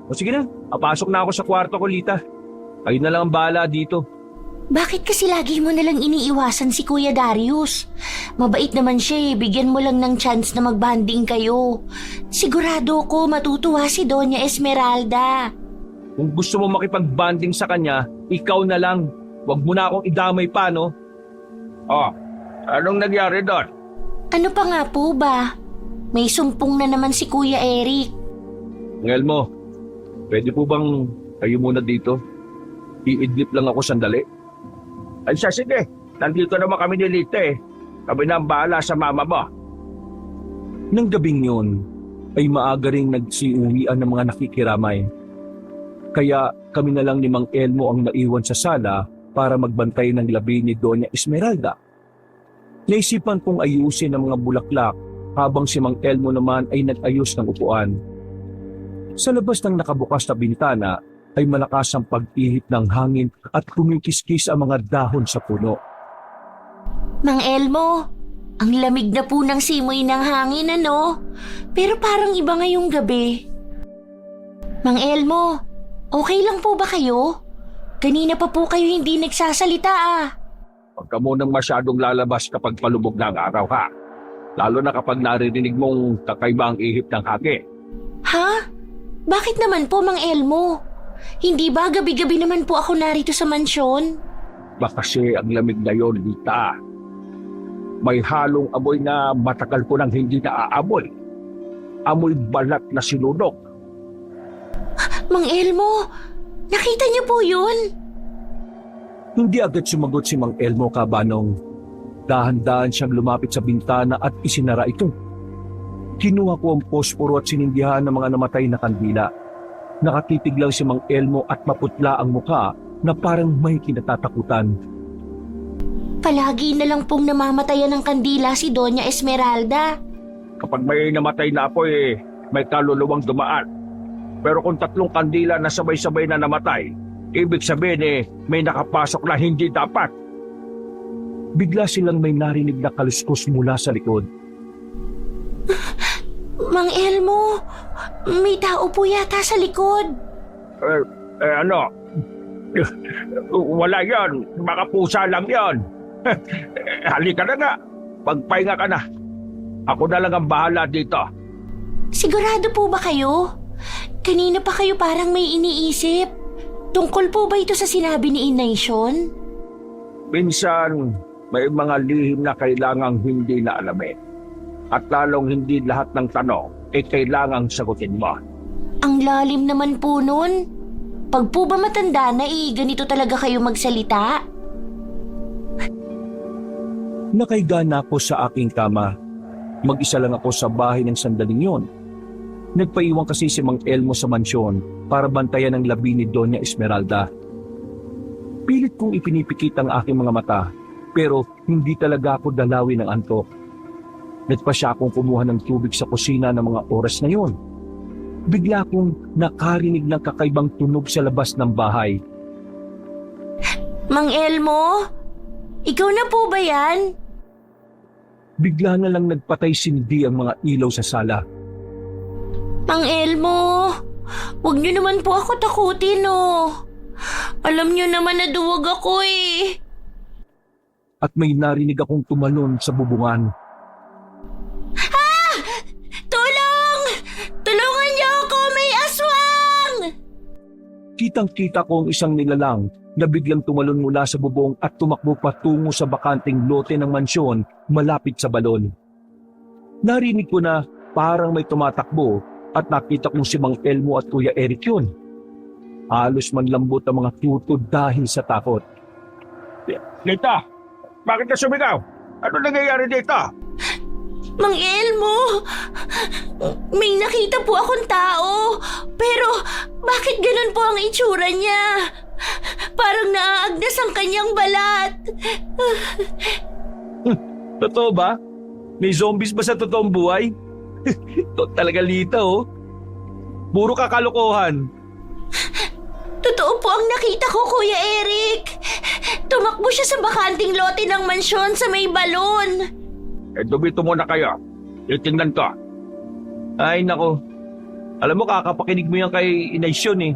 O sige na, papasok na ako sa kwarto ko, Lita. Kayo na lang ang bahala dito. Bakit kasi lagi mo nalang iniiwasan si Kuya Darius? Mabait naman siya bigyan mo lang ng chance na magbanding kayo. Sigurado ko matutuwa si Doña Esmeralda. Kung gusto mo makipag-banding sa kanya, ikaw na lang. Huwag mo na akong idamay pa, no? Oh, anong nangyari doon? Ano pa nga po ba? May sumpong na naman si Kuya Eric. Elmo, pwede po bang kayo muna dito? Iidlip lang ako sandali. Ay siya, sige. Nandito naman kami ni Lita Kami na ang bahala sa mama mo. Nang gabing yun, ay maaga ring nagsiuwian ng mga nakikiramay. Kaya kami na lang ni Mang Elmo ang naiwan sa sala para magbantay ng labi ni Doña Esmeralda. Naisipan kong ayusin ang mga bulaklak habang si Mang Elmo naman ay nag-ayos ng upuan. Sa labas ng nakabukas na bintana ay malakas ang pag-ihip ng hangin at kumikiskis ang mga dahon sa puno. Mang Elmo, ang lamig na po ng simoy ng hangin ano? Pero parang iba ngayong gabi. Mang Elmo, okay lang po ba kayo? Kanina pa po kayo hindi nagsasalita Huwag ka munang masyadong lalabas kapag palubog na ang araw ha. Lalo na kapag naririnig mong kakaiba ang ihip ng hangin. Ha? Bakit naman po, Mang Elmo? Hindi ba gabi-gabi naman po ako narito sa mansyon? Baka kasi ang lamig na yon, Lita. May halong amoy na matagal ko nang hindi naaamoy. Amoy balat na sinunok. Mang Elmo, nakita niyo po yun? Hindi agad sumagot si Mang Elmo, Kabanong. Dahan-dahan siyang lumapit sa bintana at isinara ito. Kinuha ko ang posporo at sinindihan ng mga namatay na kandila. Nakatitig lang si Mang Elmo at maputla ang mukha na parang may kinatatakutan. Palagi na lang pong namamatayan ng kandila si Doña Esmeralda. Kapag may namatay na apoy, may kaluluwang dumaan. Pero kung 3 kandila na sabay-sabay na namatay, ibig sabihin may nakapasok na hindi dapat. Bigla silang may narinig na kaluskos mula sa likod. Mang Elmo, May tao po yata sa likod. Ano? Wala yon. Baka pusa lang yon. Halika na nga. Pagpahinga ka na. Ako na lang ang bahala dito. Sigurado po ba kayo? Kanina pa kayo parang may iniisip. Tungkol po ba ito sa sinabi ni Inay Sean? Minsan, may mga lihim na kailangang hindi na alamin. At lalong hindi lahat ng tanong ay kailangang sagutin mo. Ang lalim naman po nun. Pag po ba matanda na ganito talaga kayo magsalita? Nakaiga na ako sa aking kama. Mag-isa lang ako sa bahay ng sandaling yon. Nagpaiwan kasi si Mang Elmo sa mansyon para bantayan ang labi ni Doña Esmeralda. Pilit kong ipinipikit ang aking mga mata, pero hindi talaga ako dalawin ng antok. Nagpasya akong kumuha ng tubig sa kusina ng mga oras na yon. Bigla akong nakarinig ng kakaibang tunog sa labas ng bahay. Mang Elmo? Ikaw na po ba yan? Bigla na lang nagpatay sindi ang mga ilaw sa sala. Mang Elmo, huwag niyo naman po ako takutin, oh. Alam niyo naman na duwag ako eh. At may narinig akong tumalon sa bubungan. Tulong! Tulungan niyo ako, may aswang! Kitang-kita ko ang isang nilalang na biglang tumalon mula sa bubong at tumakbo patungo sa bakanting lote ng mansyon malapit sa balon. Narinig ko na parang may tumatakbo at nakita kong si Mang Elmo at Kuya Eric yun. Halos manlambot ang mga tutod dahil sa takot. Lita, bakit ka sumigaw? Ano nangyayari dito? Mang Elmo, may nakita po akong tao. Pero bakit ganun po ang itsura niya? Parang naaagnas ang kanyang balat. Totoo ba? May zombies ba sa totoong buhay? Ito talaga Lita oh. Puro kakalokohan. Totoo po ang nakita ko, Kuya Eric. Tumakbo siya sa bakanting lote ng mansyon sa may balon. Dumito muna kayo. Titingnan ko. Ay nako. Alam mo kakapakinig mo yan kay Inay Sean eh.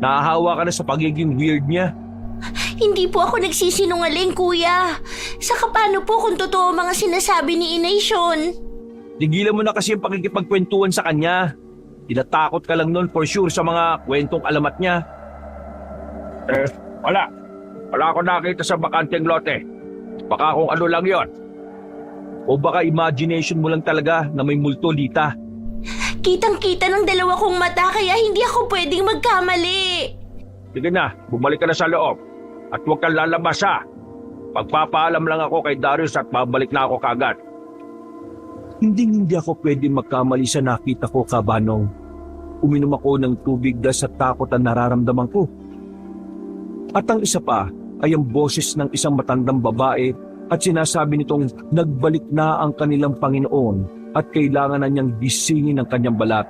Nahahawa ka na sa pagiging weird niya. Hindi po ako nagsisinungaling, Kuya. Saka paano po kung totoo mga sinasabi ni Inay Sean? Tigilan mo na kasi yung pakikipagkwentuhan sa kanya. Tinatakot ka lang nun for sure sa mga kwentong alamat niya. Wala. Wala ako nakita sa bakanteng lote. Baka kung ano lang yon. O baka imagination mo lang talaga na may multo, Lita. Kitang-kita ng dalawa kong mata kaya hindi ako pwedeng magkamali. Sige na, bumalik ka na sa loob. At huwag kang lalabas ha. Pagpapaalam lang ako kay Darius at babalik na ako kagad. Hindi ako pwedeng magkamali sa nakita ko, Kabanong. Uminom ako ng tubig dahil sa takot ang nararamdaman ko. At ang isa pa ay ang boses ng isang matandang babae at sinasabi nitong nagbalik na ang kanilang Panginoon at kailangan na niyang gisingin ang kanyang balat.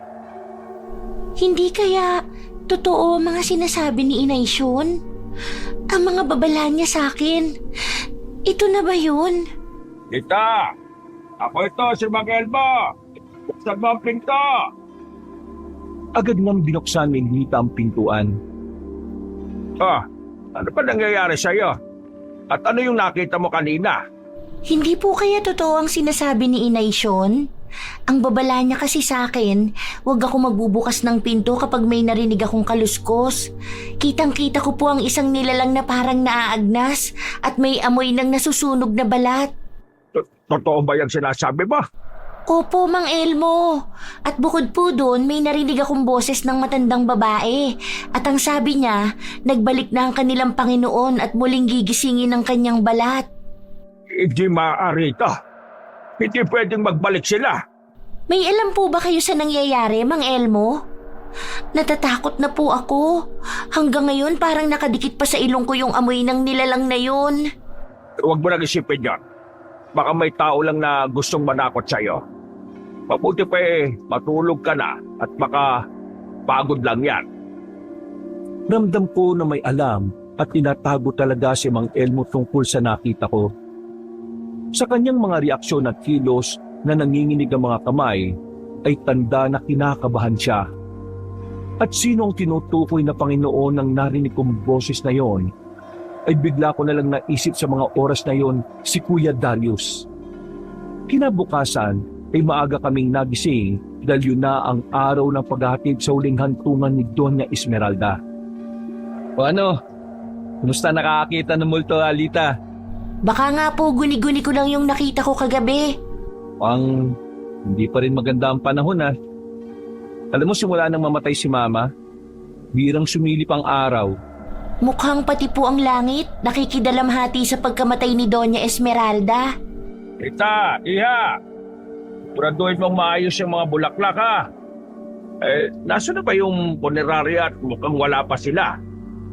Hindi kaya totoo mga sinasabi ni Inay Sean? Ang mga babala niya sa akin. Ito na ba yun? Lita! Ako ito, si Mang Elmo! Buksan mo ang pinto! Agad nang binuksan ni Lita ang pintuan. Ano ba nangyayari sa'yo? At ano yung nakita mo kanina? Hindi po kaya totoo ang sinasabi ni Inay Sean? Ang babala niya kasi sa akin, huwag ako magbubukas ng pinto kapag may narinig akong kaluskos. Kitang-kita ko po ang isang nilalang na parang naaagnas at may amoy ng nasusunog na balat. Totoo ba yung sinasabi mo? Opo, Mang Elmo. At bukod po doon, may narinig akong boses ng matandang babae. At ang sabi niya, nagbalik na ang kanilang Panginoon at muling gigisingin ang kanyang balat. Hindi maaari ito. Hindi pwedeng magbalik sila. May alam po ba kayo sa nangyayari, Mang Elmo? Natatakot na po ako. Hanggang ngayon parang nakadikit pa sa ilong ko yung amoy ng nilalang na yun. Huwag mo nang isipin yun. Baka may tao lang na gustong manakot sa'yo. Mabuti pa matulog ka na at baka pagod lang yan. Ramdam ko na may alam at tinatago talaga si Mang Elmo tungkol sa nakita ko. Sa kanyang mga reaksyon at kilos na nanginginig ang mga kamay, ay tanda na kinakabahan siya. At sino ang tinutukoy na Panginoon ng narinig kong boses na yon, ay bigla ko na lang naisip sa mga oras na yon si Kuya Darius. Kinabukasan ay maaga kaming nagising dahil yun na ang araw ng paghahatid sa huling hantungan ni Doña Esmeralda. O ano? Kumusta nakakakita ng multo, Alita? Baka nga po guni-guni ko lang yung nakita ko kagabi. Ang hindi pa rin maganda ang panahon ha. Alam mo, simula nang mamatay si Mama, birang sumilip ang araw. Mukhang pati po ang langit nakikidalamhati sa pagkamatay ni Doña Esmeralda. Tita, Iha, siguraduhin mong maayos yung mga bulaklak ha. Nasa na ba yung punerarya at mukhang wala pa sila?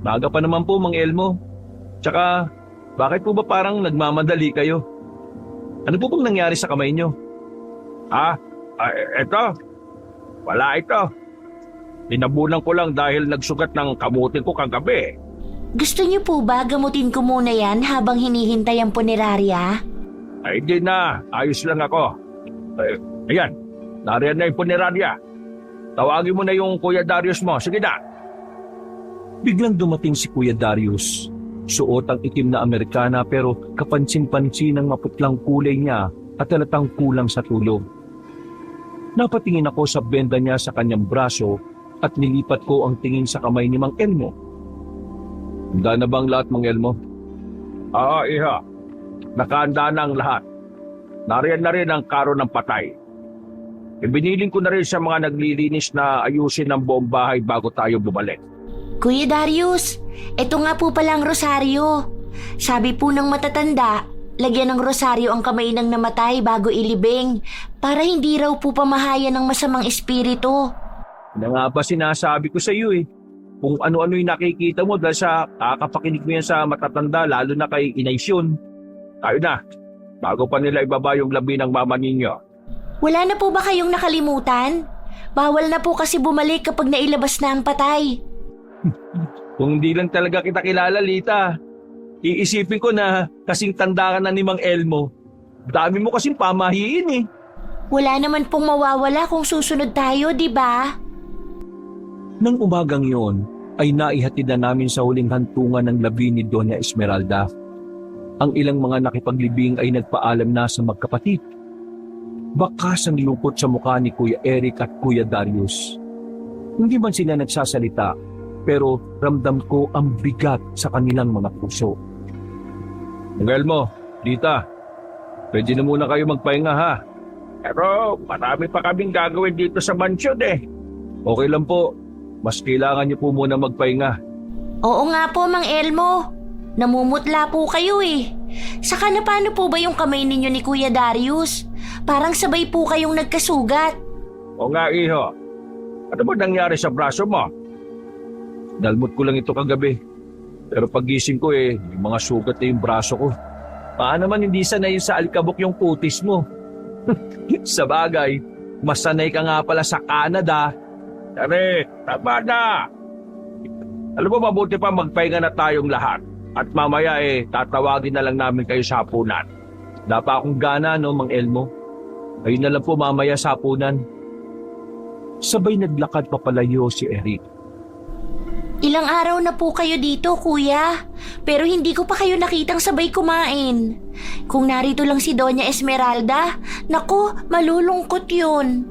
Maaga pa naman po, Mang Elmo. Tsaka, bakit po ba parang nagmamadali kayo? Ano po bang nangyari sa kamay nyo? Eto. Wala ito. Tinabunan ko lang dahil nagsugat ng kamutin ko kagabi. Gusto niyo po ba gamutin ko muna yan habang hinihintay ang punerarya? Ay, di na. Ayos lang ako. Ayan, nariyan na yung punerarya. Tawagin mo na yung Kuya Darius mo. Sige na. Biglang dumating si Kuya Darius. Suot ang itim na Amerikana pero kapansin-pansin ang maputlang kulay niya at halatang kulang sa tulog. Napatingin ako sa benda niya sa kanyang braso at nilipat ko ang tingin sa kamay ni Mang Elmo. Handa na bang lahat, Mang Elmo? Oo, Iha. Nakahanda na ang lahat. Nariyan na rin ang karo ng patay. Ibiniling ko na rin sa mga naglilinis na ayusin ang buong bahay bago tayo bumalik. Kuya Darius, eto nga po palang rosaryo. Sabi po ng matatanda, lagyan ng rosaryo ang kamay ng namatay bago ilibing para hindi raw po pamahayan ng masamang espiritu. Na nga ba sinasabi ko sa iyo eh. Kung ano-ano yung nakikita mo dahil sa kakapakinig mo yan sa matatanda lalo na kay Inaisyon. Tayo na. Bago pa nila ibaba yung labi ng mama ninyo. Wala na po ba kayong nakalimutan? Bawal na po kasi bumalik kapag nailabas na ang patay. Kung hindi lang talaga kita kilala, Lita, iisipin ko na kasing tanda ka na ni Mang Elmo. Dami mo kasing pamahiin eh. Wala naman pong mawawala kung susunod tayo, di ba? Nang umagang yon, ay naihatid na namin sa huling hantungan ng labi ni Doña Esmeralda. Ang ilang mga nakipaglibing ay nagpaalam na sa magkapatid. Bakas ang lungkot sa mukha ni Kuya Eric at Kuya Darius. Hindi man sila nagsasalita, pero ramdam ko ang bigat sa kanilang mga puso. Miguel mo, Lita, pwede na muna kayo magpahinga ha. Pero marami pa kaming gagawin dito sa mansyon eh. Okay lang po, mas kailangan niyo po muna magpahinga. Oo nga po, Mang Elmo. Namumutla po kayo eh. Saka na paano po ba yung kamay ninyo ni Kuya Darius? Parang sabay po kayong nagkasugat. O nga, Iho. Ano ba nangyari sa braso mo? Nalmot ko lang ito kagabi. Pero pagising ko yung mga sugat na yung braso ko. Paano naman hindi sanay sa alikabok yung putis mo? Sa bagay, mas sanay ka nga pala sa Canada. Tari, tama na. Alam mo, mabuti pa magpahinga na tayong lahat. At mamaya tatawagin na lang namin kayo sa hapunan. Wala pa akong gana, no, Mang Elmo? Ayun na lang po mamaya sa hapunan. Sabay naglakad papalayo si Eric. Ilang araw na po kayo dito, kuya. Pero hindi ko pa kayo nakitang sabay kumain. Kung narito lang si Doña Esmeralda, naku, malulungkot yun.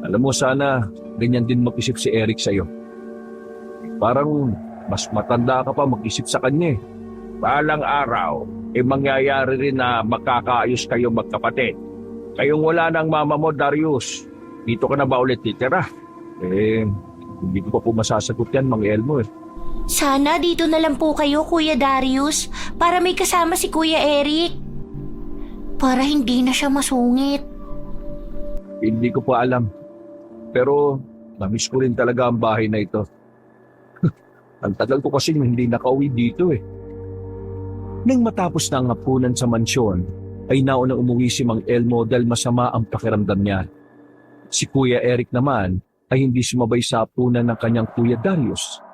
Alam mo, sana ganyan din mag-isip si Eric sa'yo. Parang mas matanda ka pa mag-isip sa kanya eh. Balang araw, mangyayari rin na magkakaayos kayo magkapatid. Kayong wala ng mama mo, Darius. Dito ka na ba ulit titira? Hindi ko pa po masasagot yan, Mang Elmo eh. Sana dito na lang po kayo, Kuya Darius, para may kasama si Kuya Eric. Para hindi na siya masungit. Hindi ko pa alam. Pero namiss ko rin talaga ang bahay na ito. Ang tagal ko kasi hindi nakauwi dito eh. Nang matapos na ang hapunan sa mansyon, ay naunang umuwi si Mang Elmo dahil masama ang pakiramdam niya. Si Kuya Eric naman ay hindi sumabay sa hapunan ng kanyang Kuya Darius.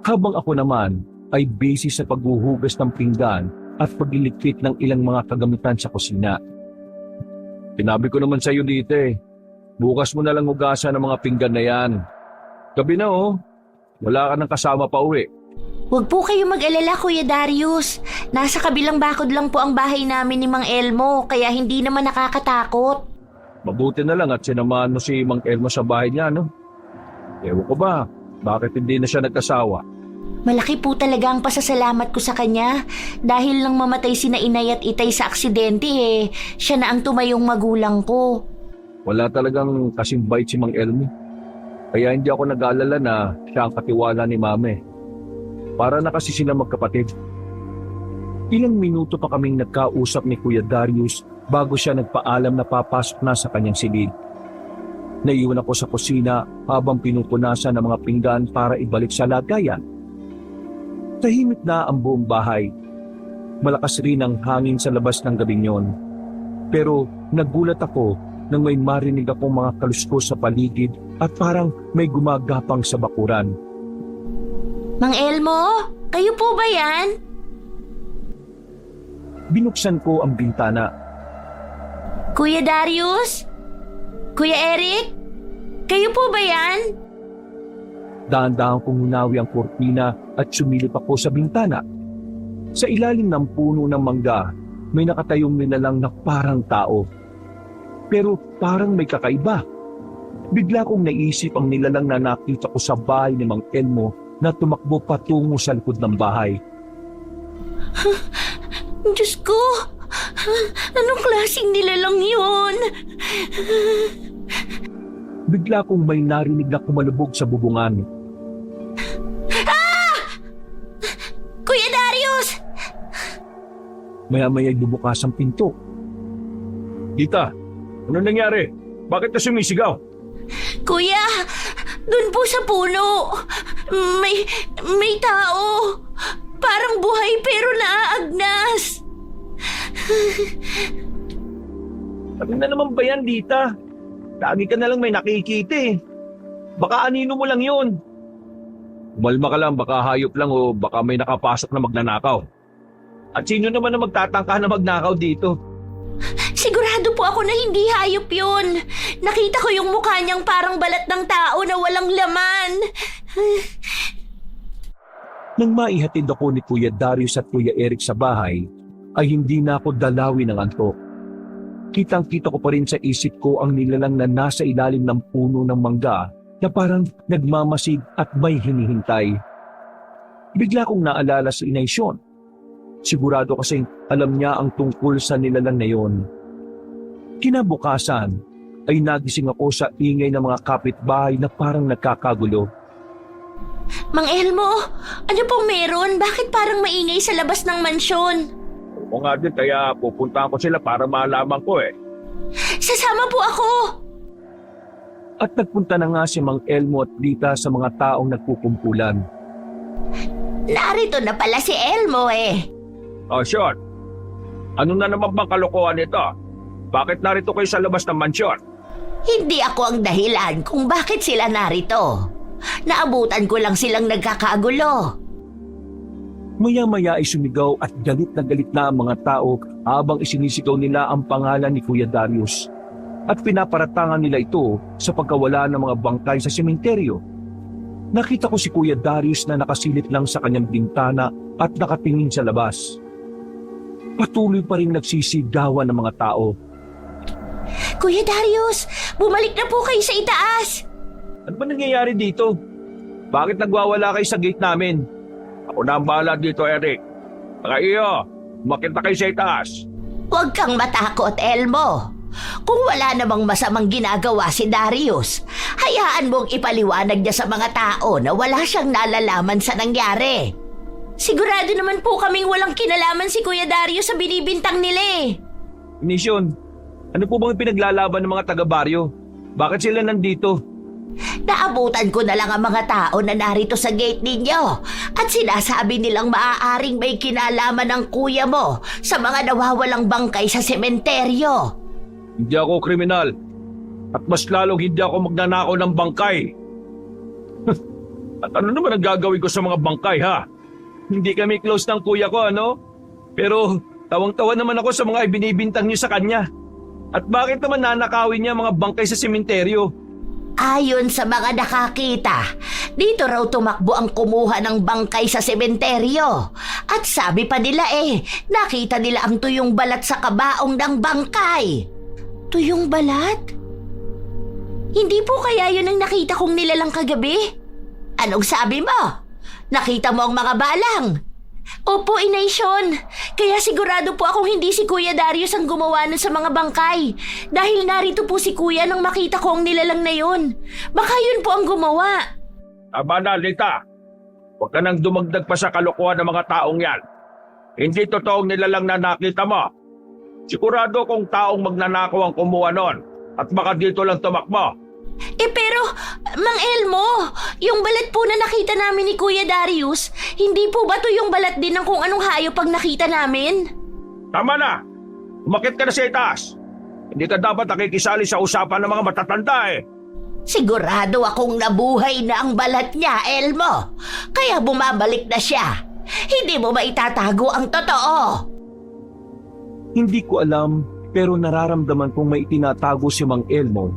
Habang ako naman ay busy sa paghuhugas ng pinggan at pagliligpit ng ilang mga kagamitan sa kusina. Sinabi ko naman sa iyo dito Bukas mo na lang hugasan ng mga pinggan na yan. Gabi na oh. Wala ka nang kasama pa uwi. Huwag po kayo mag-alala, Kuya Darius. Nasa kabilang bakod lang po ang bahay namin ni Mang Elmo, kaya hindi naman nakakatakot. Mabuti na lang at sinamahan mo si Mang Elmo sa bahay niya, no? Ewan ko ba, bakit hindi na siya nagkasawa? Malaki po talaga ang pasasalamat ko sa kanya. Dahil nang mamatay sina Inay at Itay sa aksidente siya na ang tumayong magulang ko. Wala talagang kasing bait si Mang Elmo. Kaya hindi ako nag-aalala na siya ang katiwala ni Mame. Para na kasi sila magkapatid. Ilang minuto pa kaming nagkausap ni Kuya Darius bago siya nagpaalam na papasok na sa kanyang silid. Naiwan ako sa kusina habang pinupunasan ng mga pinggan para ibalik sa lagayan. Tahimik na ang buong bahay. Malakas rin ang hangin sa labas ng gabing yon. Pero nagulat ako nang may marinig akong mga kaluskos sa paligid at parang may gumagapang sa bakuran. Mang Elmo, kayo po ba yan? Binuksan ko ang bintana. Kuya Darius? Kuya Eric? Kayo po ba yan? Dahan-dahan kong hunawi ang kurtina at sumilip ako sa bintana. Sa ilalim ng puno ng mangga, may nakatayong nilalang na parang tao. Pero parang may kakaiba. Bigla kong naisip ang nilalang na nakita ko sa bahay ni Mang Elmo na tumakbo patungo sa likod ng bahay. Diyos ko! Anong klaseng nilalang yun? Bigla kong may narinig na kumalubog sa bubungan. Kuya Darius! Maya-maya'y bumukas ang pinto. Tita, ano nangyari? Bakit ka sumisigaw? Kuya! Doon po sa puno! May tao! Parang buhay pero naaagnas! Ano na naman ba yan, Dita? Lagi ka na lang may nakikita eh. Baka anino mo lang yun. Umalma ka lang, baka hayop lang o baka may nakapasok na magnanakaw. At sino naman na magtatangka na magnakaw dito? Sigurado po ako na hindi hayop yun. Nakita ko yung mukha niyang parang balat ng tao na walang laman. Nang maihatid ako ni Kuya Darius at Kuya Eric sa bahay, ay hindi na ako dalawin ng antok. Kitang-kita ko pa rin sa isip ko ang nilalang na nasa ilalim ng puno ng mangga na parang nagmamasid at may hinihintay. Bigla kong naalala si Inay Sean. Sigurado kasing alam niya ang tungkol sa nilalang na yon. Kinabukasan ay nagising ako sa ingay ng mga kapitbahay na parang nagkakagulo. Mang Elmo, ano pong meron? Bakit parang maingay sa labas ng mansyon? O nga din, kaya pupuntahan ko sila para malaman ko eh. Sasama po ako! At nagpunta na nga si Mang Elmo at Lita sa mga taong nagkukumpulan. Narito na pala si Elmo eh. Oh, Sean. Ano na naman bang kalokohan ito? Bakit narito kayo sa labas ng mansyon? Hindi ako ang dahilan kung bakit sila narito. Naabutan ko lang silang nagkakagulo. Maya-maya ay sumigaw at galit na ang mga tao habang isinisigaw nila ang pangalan ni Kuya Darius. At pinaparatangan nila ito sa pagkawala ng mga bangkay sa sementeryo. Nakita ko si Kuya Darius na nakasilip lang sa kanyang bintana at nakatingin sa labas. Patuloy pa rin nagsisigawan ng mga tao. Kuya Darius, bumalik na po kayo sa itaas. Ano ba nangyayari dito? Bakit nagwawala kayo sa gate namin? Ako na ang bahala dito, Eric. Saka iyo, umakit na kayo sa itaas. Huwag kang matakot, Elmo. Kung wala namang masamang ginagawa si Darius, hayaan mong ipaliwanag niya sa mga tao na wala siyang nalalaman sa nangyari. Sigurado naman po kaming walang kinalaman si Kuya Darius sa binibintang nila eh. Mission, ano po bang pinaglalaban ng mga taga-baryo? Bakit sila nandito? Naabutan ko na lang ang mga tao na narito sa gate ninyo at sinasabi nilang maaaring may kinalaman ng kuya mo sa mga nawawalang bangkay sa sementeryo. Hindi ako kriminal. At mas lalong hindi ako magnanakaw ng bangkay. At ano naman ang gagawin ko sa mga bangkay, ha? Hindi kami close ng kuya ko, ano? Pero tawang-tawa naman ako sa mga ibinibintang niyo sa kanya. At bakit naman nanakawin niya mga bangkay sa sementeryo? Ayon sa mga nakakita, dito raw tumakbo ang kumuha ng bangkay sa sementeryo. At sabi pa nila nakita nila ang tuyong balat sa kabaong ng bangkay. Tuyong balat? Hindi po kaya yun ang nakita kong nilalang kagabi? Anong sabi mo? Nakita mo ang mga balang? Opo, Inay Sean. Kaya sigurado po akong hindi si Kuya Darius ang gumawa nun sa mga bangkay. Dahil narito po si Kuya nang makita ko ang nilalang na yun. Baka yun po ang gumawa. Aba na, Lita. Huwag ka nang dumagdag pa sa kalokohan ng mga taong yan. Hindi totoong nilalang na nakita mo. Sigurado kung taong magnanakaw ang kumuha nun at baka dito lang tumakbo. Pero, Mang Elmo, yung balat po na nakita namin ni Kuya Darius, hindi po ba to yung balat din ng kung anong hayop pag nakita namin? Tama na! Umakit ka na sa itaas. Hindi ka dapat nakikisali sa usapan ng mga matatanda Sigurado akong nabuhay na ang balat niya, Elmo. Kaya bumabalik na siya. Hindi mo ba itatago ang totoo? Hindi ko alam pero nararamdaman kong may itinatago si Mang Elmo.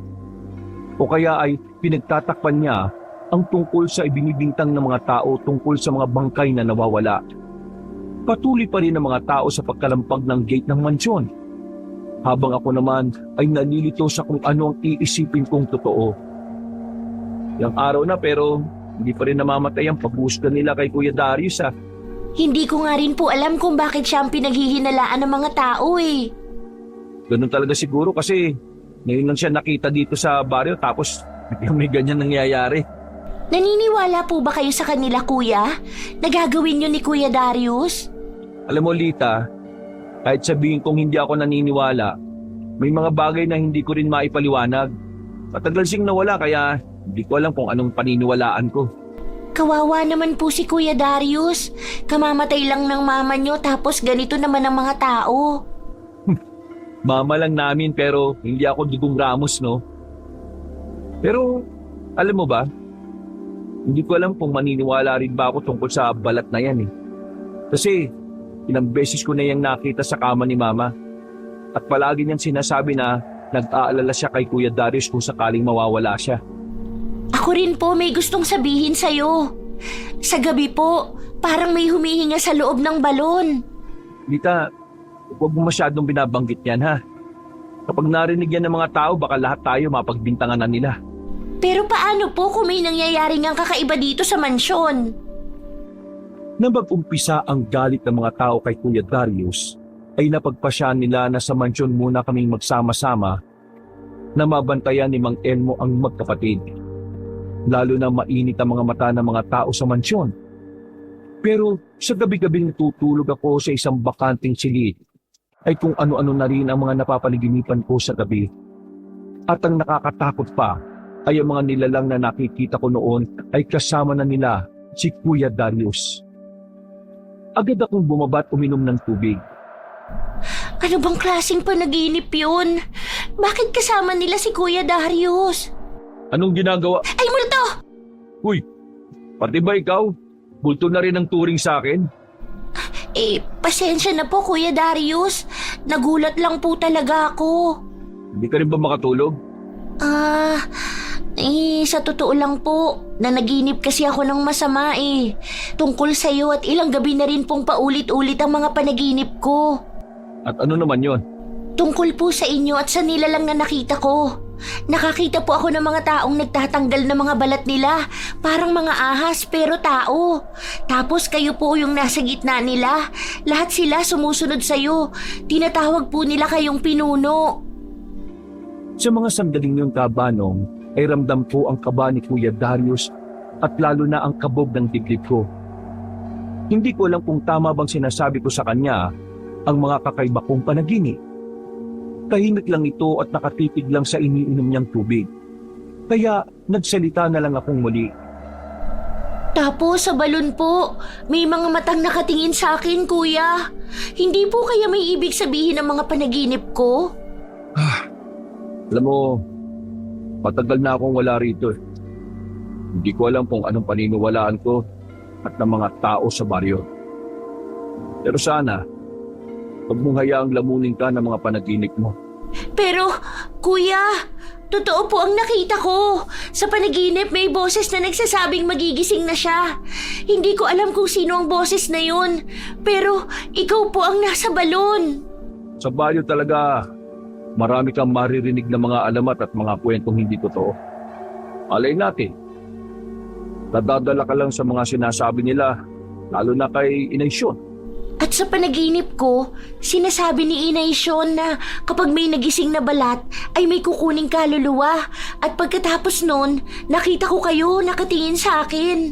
O kaya ay pinagtatakpan niya ang tungkol sa ibinibintang ng mga tao tungkol sa mga bangkay na nawawala. Patuloy pa rin ang mga tao sa pagkalampag ng gate ng mansyon. Habang ako naman ay nalilito sa kung ano ang iisipin kong totoo. Yang araw na pero hindi pa rin namamatay ang pagbuska nila kay Kuya Darius Hindi ko nga rin po alam kung bakit siya ang pinaghihinalaan ng mga tao Ganun talaga siguro kasi ngayon lang siya nakita dito sa baryo tapos biglang may ganyan nangyayari. Naniniwala po ba kayo sa kanila, Kuya? Nagagawin yun ni Kuya Darius? Alam mo, Lita, kahit sabihin kong hindi ako naniniwala, may mga bagay na hindi ko rin maipaliwanag. Matagal sing nawala kaya hindi ko alam kung anong paniniwalaan ko. Kawawa naman po si Kuya Darius. Kamamatay lang ng mama nyo tapos ganito naman ang mga tao. Mama lang namin pero hindi ako Dugong Ramos, no? Pero, alam mo ba, hindi ko alam kung maniniwala rin ba ako tungkol sa balat na yan Kasi, ilang beses ko na yung nakita sa kama ni Mama. At palagi niyang sinasabi na nag-aalala siya kay Kuya Darius kung sakaling mawawala siya. Ako rin po may gustong sabihin sa'yo. Sa gabi po, parang may humihinga sa loob ng balon. Lita, huwag mo masyadong binabanggit yan ha. Kapag narinig yan ng mga tao, baka lahat tayo mapagbintangan na nila. Pero paano po kung may nangyayari ngang kakaiba dito sa mansyon? Nang mag-umpisa ang galit ng mga tao kay Kuya Darius, ay napagpasya nila na sa mansyon muna kaming magsama-sama na mabantayan ni Mang Elmo ang magkapatid. Lalo na mainit ang mga mata ng mga tao sa mansyon. Pero sa gabi-gabi natutulog ako sa isang bakanting silid, ay kung ano-ano na rin ang mga napapanaginipan ko sa gabi. At ang nakakatakot pa ay ang mga nilalang na nakikita ko noon ay kasama na nila si Kuya Darius. Agad akong bumaba at uminom ng tubig. Ano bang klaseng panaginip yun? Bakit kasama nila si Kuya Darius? Anong ginagawa? Ay, multo! Uy, pati ba ikaw? Bulto na rin ang turing sa akin. Pasensya na po, Kuya Darius. Nagulat lang po talaga ako. Hindi ka rin ba makatulog? Sa totoo lang po, nanaginip kasi ako ng masama Tungkol sa'yo at ilang gabi na rin pong paulit-ulit ang mga panaginip ko. At ano naman yon? Tungkol po sa inyo at sa nilalang na nakita ko. Nakakita po ako ng mga taong nagtatanggal ng mga balat nila. Parang mga ahas pero tao. Tapos kayo po yung nasa gitna nila. Lahat sila sumusunod sa'yo. Tinatawag po nila kayong pinuno. Sa mga sandaling yung kabanong, ay ramdam ko ang kaba ni Kuya Darius at lalo na ang kabog ng dibdib ko. Hindi ko alam kung tama bang sinasabi ko sa kanya ang mga kakaiba kong panaginip. Tahimik lang ito at nakatitig lang sa iniinom niyang tubig. Kaya nagsalita na lang akong muli. Tapos sa balon po, may mga matang nakatingin sa akin, Kuya. Hindi po kaya may ibig sabihin ng mga panaginip ko? Alam mo, matagal na akong wala rito. Hindi ko alam kung anong paniniwalaan ko at ng mga tao sa baryo. Pero sana, huwag mong hayaang lamunin ka ng mga panaginip mo. Pero, kuya, totoo po ang nakita ko. Sa panaginip may boses na nagsasabing magigising na siya. Hindi ko alam kung sino ang boses na yun. Pero, ikaw po ang nasa balon. Sa Bayo talaga, marami kang maririnig na mga alamat at mga kwentong hindi totoo. Alay natin, nadadala ka lang sa mga sinasabi nila, lalo na kay Inay Shon. At sa panaginip ko, sinasabi ni Inay Shon na kapag may nagising na balat ay may kukuning kaluluwa. At pagkatapos nun, nakita ko kayo nakatingin sa akin.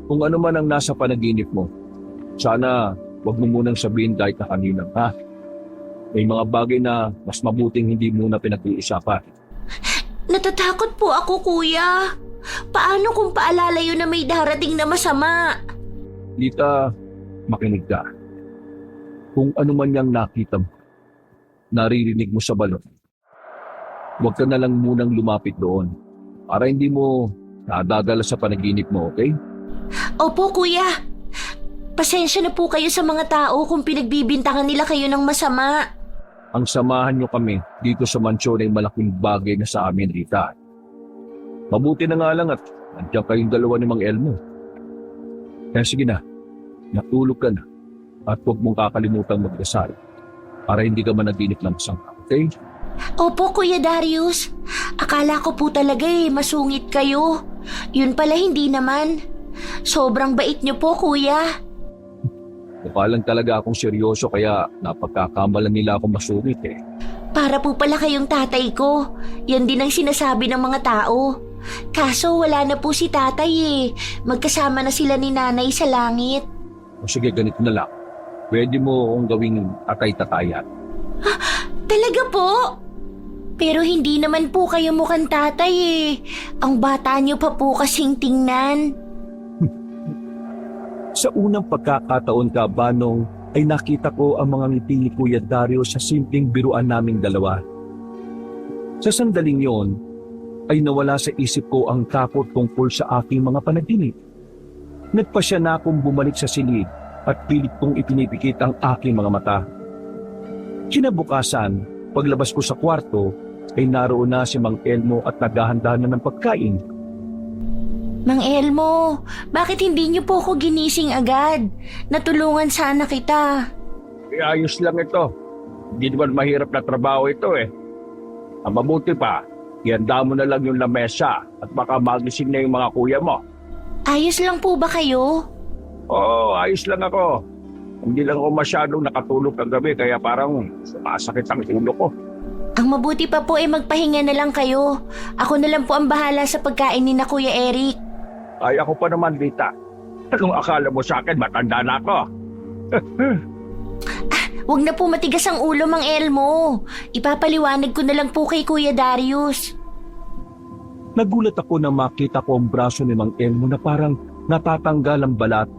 Kung ano man ang nasa panaginip mo, sana wag mo munang sabihin kahit na kanina, ha? May mga bagay na mas mabuting hindi muna pinag-iisapan. Natatakot po ako, kuya. Paano kung paalala yun na may darating na masama? Lita, makinig ka. Kung ano man yung nakita mo, naririnig mo sa balon, huwag ka na lang munang lumapit doon para hindi mo nadadala sa panaginip mo, okay? Opo, kuya. Pasensya na po kayo sa mga tao kung pinagbibintangan nila kayo ng masama. Ang samahan nyo kami dito sa mansyon ay malaking bagay na sa amin, Rita. Mabuti na nga lang at nandiyan kayong dalawa ni Mang Elmo. Kaya sige na, natulog ka na at huwag mong kakalimutan magdasal para hindi ka managinip ng masama, okay? Opo, Kuya Darius. Akala ko po talaga masungit kayo. Yun pala hindi naman. Sobrang bait niyo po, kuya. Mukha lang talaga akong seryoso kaya napagkakamalan nila akong masungit eh. Para po pala kayong tatay ko. Yan din ang sinasabi ng mga tao. Kaso wala na po si tatay Magkasama na sila ni nanay sa langit. O sige, ganito na lang. Pwede mo akong gawing tatay-tatayan. Talaga po? Pero hindi naman po kayo mukhang tatay Ang bata niyo pa po kasing tingnan. Sa unang pagkakataon ka, Banong, ay nakita ko ang mga ngiti ni Kuya Dario sa simpleng biruan naming dalawa. Sa sandaling yon, ay nawala sa isip ko ang takot tungkol sa aking mga panaginip. Nagpasya na akong bumalik sa silid at pilit kong ipinipikit ang aking mga mata. Kinabukasan, paglabas ko sa kwarto, ay naroon na si Mang Elmo at naghahanda na ng pagkain. Mang Elmo, bakit hindi niyo po ako ginising agad? Natulungan sana kita. Ayos lang ito. Hindi naman mahirap na trabaho ito eh. Ang mabuti pa, ihanda mo na lang yung lamesa at baka magising na yung mga kuya mo. Ayos lang po ba kayo? Oo, ayos lang ako. Hindi lang ako masyadong nakatulog kagabi kaya parang sumasakit ang ulo ko. Ang mabuti pa po magpahinga na lang kayo. Ako na lang po ang bahala sa pagkain ni na Kuya Eric. Kaya ko pa naman, Rita. Kung akala mo sa akin, matanda na ako. Huwag na po matigas ang ulo, Mang Elmo. Ipapaliwanag ko na lang po kay Kuya Darius. Nagulat ako na makita ko ang braso ni Mang Elmo na parang natatanggal ang balat.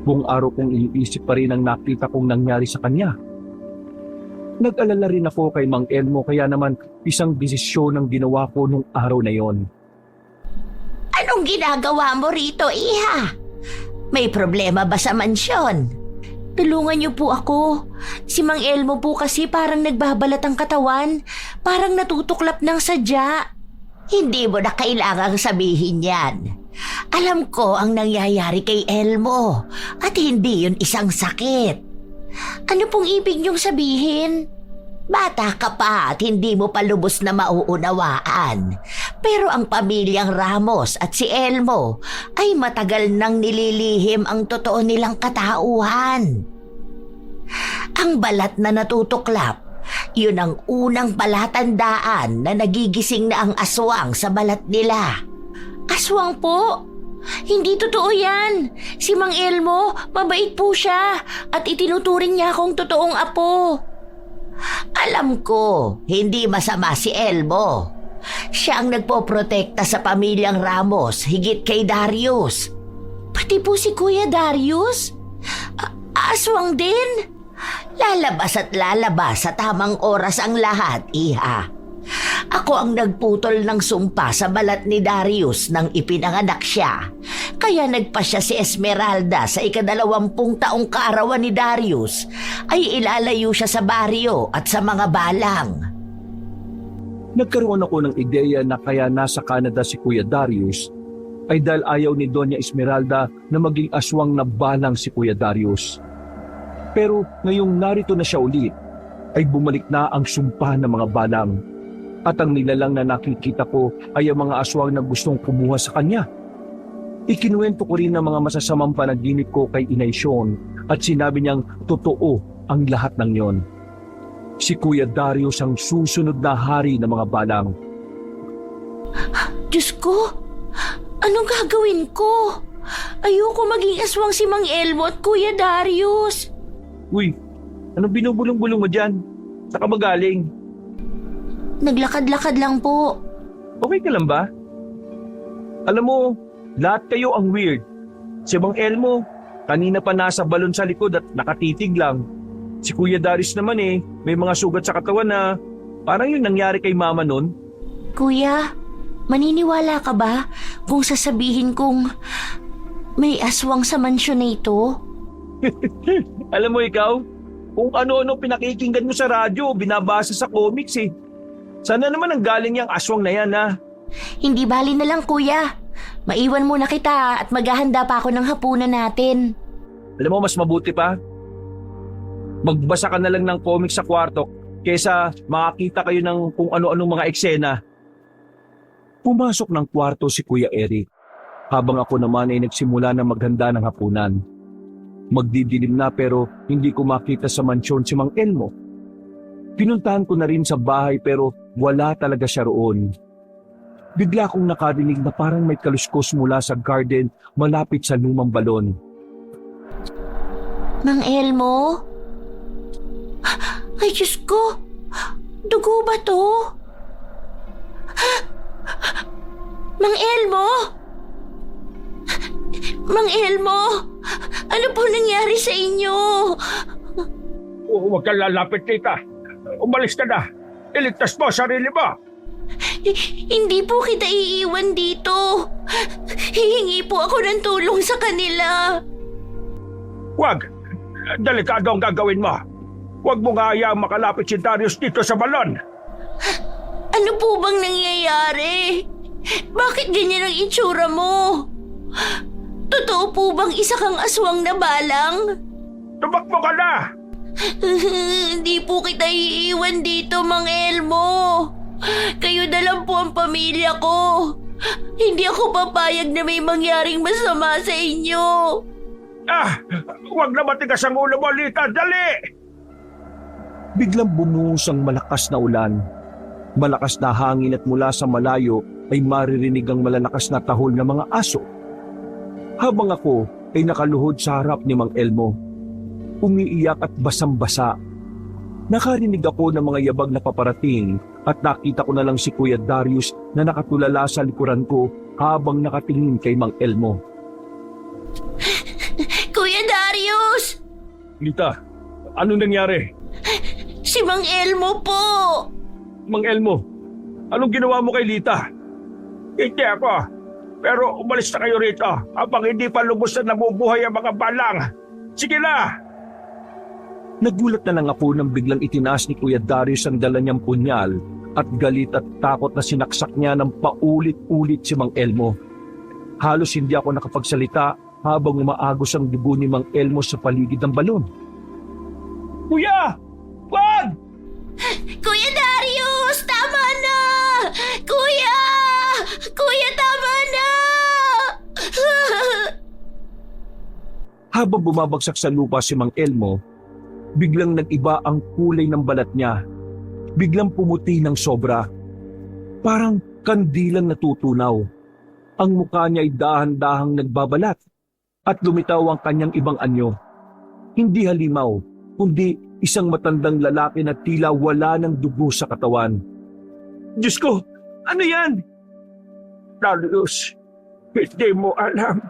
Buong araw kong iniisip pa rin ang nakita kong nangyari sa kanya. Nag-alala rin ako kay Mang Elmo kaya naman isang desisyon ang ginawa ko nung araw na yon. Anong ginagawa mo rito, iha? May problema ba sa mansyon? Tulungan niyo po ako. Si Mang Elmo po kasi parang nagbabalat ang katawan. Parang natutuklap ng sadya. Hindi mo na kailangang sabihin yan. Alam ko ang nangyayari kay Elmo at hindi yun isang sakit. Ano pong ibig niyong sabihin? Bata ka pa at hindi mo pa lubos na mauunawaan. Pero ang pamilyang Ramos at si Elmo ay matagal nang nililihim ang totoo nilang katauhan. Ang balat na natutuklap, yun ang unang palatandaan na nagigising na ang aswang sa balat nila. Aswang po? Hindi totoo yan. Si Mang Elmo, mabait po siya at itinuturing niya akong totoong apo. Alam ko, hindi masama si Elmo. Siya ang nagpoprotekta sa pamilyang Ramos higit kay Darius. Pati po si Kuya Darius? Aswang din? Lalabas at lalabas sa tamang oras ang lahat, iha. Ako ang nagputol ng sumpa sa balat ni Darius nang ipinanganak siya. Kaya nagpasya si Esmeralda sa 22 taong kaarawan ni Darius ay ilalayo siya sa baryo at sa mga balang. Nagkaroon ako ng ideya na kaya nasa Canada si Kuya Darius ay dahil ayaw ni Doña Esmeralda na maging aswang na balang si Kuya Darius. Pero ngayong narito na siya ulit, ay bumalik na ang sumpa ng mga balang. At ang nilalang na nakikita ko ay ang mga aswang na gustong kumuha sa kanya. Ikinuwento ko rin ang mga masasamang panaginip ko kay Inay Sean at sinabi niyang totoo ang lahat ng yon. Si Kuya Darius ang susunod na hari ng mga balang. Diyos ko, anong gagawin ko? Ayoko maging aswang si Mang Elmo at Kuya Darius. Uy, anong binubulong-bulong mo dyan? Saan ka ba galing? Naglakad-lakad lang po. Okay ka lang ba? Alam mo, lahat kayo ang weird. Si Mang Elmo, kanina pa nasa balon sa likod at nakatitig lang. Si Kuya Darius naman may mga sugat sa katawan na parang yung nangyari kay mama nun. Kuya, maniniwala ka ba kung sasabihin kong may aswang sa mansyon na ito? Alam mo ikaw, kung ano-ano pinakikinggan mo sa radyo, binabasa sa comics Sana naman ang galing yung aswang na yan Hindi bali na lang kuya. Maiwan muna kita at maghahanda pa ako ng hapunan natin. Alam mo, mas mabuti pa. Magbasa ka na lang ng comics sa kwarto kesa makakita kayo ng kung ano-anong mga eksena. Pumasok ng kwarto si Kuya Eric habang ako naman ay nagsimula na maghanda ng hapunan. Magdidilim na pero hindi ko makita sa mansyon si Mang Elmo. Pinuntahan ko na rin sa bahay pero wala talaga siya roon. Bigla kong nakarinig na parang may kaluskos mula sa garden malapit sa lumang balon. Mang Elmo? Ay, Diyos ko! Dugo ba to? Mang Elmo? Mang Elmo? Ano po nangyari sa inyo? Huwag kang lalapit, tita. Umalis ka na. Iligtas mo sarili mo. Hindi po kita iiwan dito. Hihingi po ako ng tulong sa kanila. Huwag. Delikado ang gagawin mo. Huwag mo nga hayaang makalapit si Darius dito sa balon. Ano po bang nangyayari? Bakit ganyan ang itsura mo? Totoo po bang isa kang aswang na balang? Tumakbo ka na! Hindi po kita iiwan dito, Mang Elmo. Kayo na lang po ang pamilya ko. Hindi ako papayag na may mangyaring masama sa inyo. Huwag na matigas ang ulo mo, Lita. Dali! Biglang bumuhos ang malakas na ulan. Malakas na hangin at mula sa malayo ay maririnig ang malalakas na tahol ng mga aso. Habang ako ay nakaluhod sa harap ni Mang Elmo, umiiyak at basang-basa. Nakarinig ako ng mga yabag na paparating at nakita ko na lang si Kuya Darius na nakatulala sa likuran ko habang nakatingin kay Mang Elmo. Kuya Darius! Lita, ano nangyari? Si Mang Elmo po! Mang Elmo, anong ginawa mo kay Lita? Hindi ako. Pero umalis na kayo rito habang hindi pa lubos na nabubuhay ang mga balang. Sige na! Nagulat na lang ako nang biglang itinaas ni Kuya Darius ang dala niyang punyal at galit at takot na sinaksak niya ng paulit-ulit si Mang Elmo. Halos hindi ako nakapagsalita habang umaagos ang dugo ni Mang Elmo sa paligid ng balon. Kuya! Wag! Kuya Darius! Tama na! Kuya! Kuya, tama na! Habang bumabagsak sa lupa si Mang Elmo, biglang nag-iba ang kulay ng balat niya. Biglang pumuti ng sobra. Parang kandilang natutunaw. Ang mukha niya ay dahan-dahang nagbabalat at lumitaw ang kanyang ibang anyo. Hindi halimaw, kundi isang matandang lalaki na tila wala ng dugo sa katawan. Diyos ko, ano yan? Darius, hindi mo alam.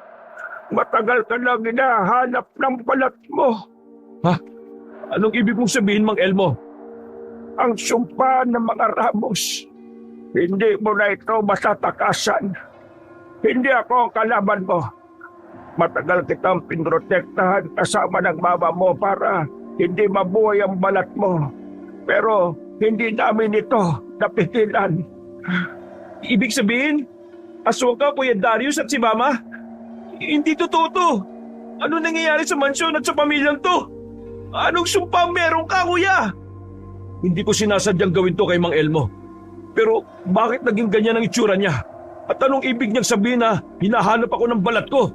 Matagal ka na hinahanap ng balat mo. Anong ibig mong sabihin, Mang Elmo? Ang sumpa ng mga Ramos. Hindi mo na ito matatakasan. Hindi ako ang kalaban mo. Matagal kitang pinrotektahan kasama ng mama mo para hindi mabuhay ang balat mo. Pero hindi namin ito napigilan. Ibig sabihin, aswang ka, Kuya Darius at si Mama? Hindi totoo to. Ano nangyayari sa mansyon at sa pamilyang to? Anong sumpa meron ka, Kuya? Hindi ko sinasadyang gawin to kay Mang Elmo. Pero bakit naging ganyan ang itsura niya? At anong ibig niyang sabihin na hinahanap ako ng balat ko?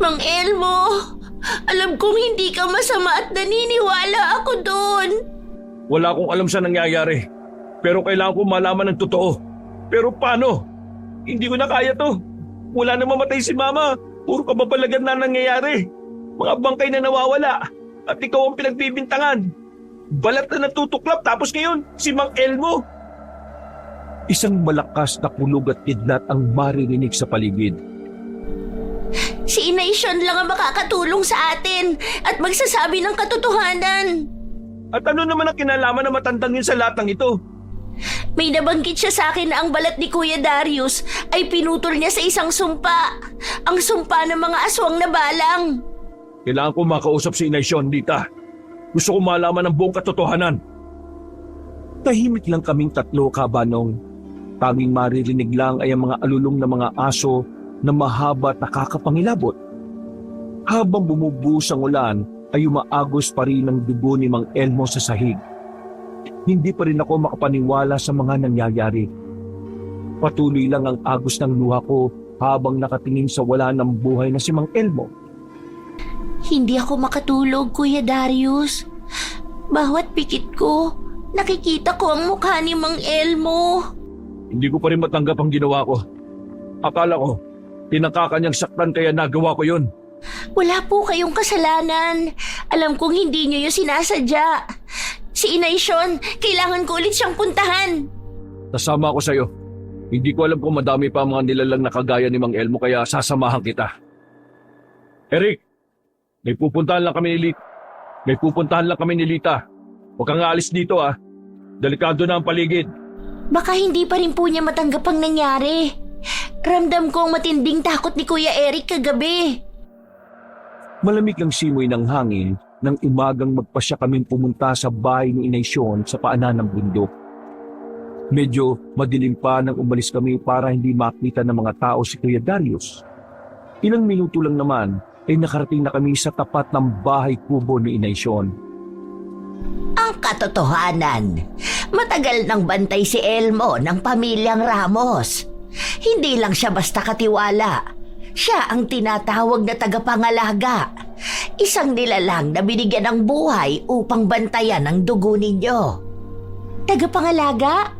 Mang Elmo, alam kong hindi ka masama at naniniwala ako doon. Wala akong alam sa nangyayari. Pero kailangan ko malaman ng totoo. Pero paano? Hindi ko na kaya to. Wala na mamatay si Mama. Puro kababalagan na nangyayari. Mga bangkay na nawawala. At ikaw ang pinagbibintangan. Balat na natutuklap tapos ngayon si Mang Elmo. Isang malakas na kulog at kidlat ang maririnig sa paligid. Si Inay Sean lang ang makakatulong sa atin at magsasabi ng katotohanan. At ano naman ang kinalaman na matandang yun sa latang ito? May nabanggit siya sa akin na ang balat ni Kuya Darius ay pinutol niya sa isang sumpa. Ang sumpa ng mga aswang na balang. Kailangan ko makausap si Inay Sean, Lita. Gusto ko malaman ang buong katotohanan. Tahimik lang kaming tatlo, Kabanong. Tanging maririnig lang ay ang mga alulong na mga aso na mahaba at nakakapangilabot. Habang bumubuhos ang ulan, ay umaagos pa rin ang dugo ni Mang Elmo sa sahig. Hindi pa rin ako makapaniwala sa mga nangyayari. Patuloy lang ang agos ng luha ko habang nakatingin sa wala ng buhay na si Mang Elmo. Hindi ako makatulog, Kuya Darius. Bawat pikit ko, nakikita ko ang mukha ni Mang Elmo. Hindi ko pa rin matanggap ang ginawa ko. Akala ko, tinangka niyang saktan kaya nagawa ko yun. Wala po kayong kasalanan. Alam kong hindi niyo yung sinasadya. Si Inay Sean, kailangan ko ulit siyang puntahan. Nasama ako sa'yo. Hindi ko alam kung madami pa ang mga nilalang na kagaya ni Mang Elmo kaya sasamahan kita. Eric, may pupuntahan lang kami ni Lita. Huwag kang aalis dito ah. Delikado na ang paligid. Baka hindi pa rin po niya matanggap ang nangyari. Ramdam ko ang matinding takot ni Kuya Eric kagabi. Malamig ang simoy ng hangin nang umagang magpasya kaming pumunta sa bahay ni Inay Sean sa paanan ng bundok. Medyo madilim pa nang umalis kami para hindi makita ng mga tao si Kuya Darius. Ilang minuto lang naman ay nakarating na kami sa tapat ng bahay kubo ni Inay Sean. Ang katotohanan, matagal nang bantay si Elmo ng pamilyang Ramos. Hindi lang siya basta katiwala. Siya ang tinatawag na tagapangalaga. Isang nilalang na binigyan ng buhay upang bantayan ang dugo ninyo. Tagapangalaga?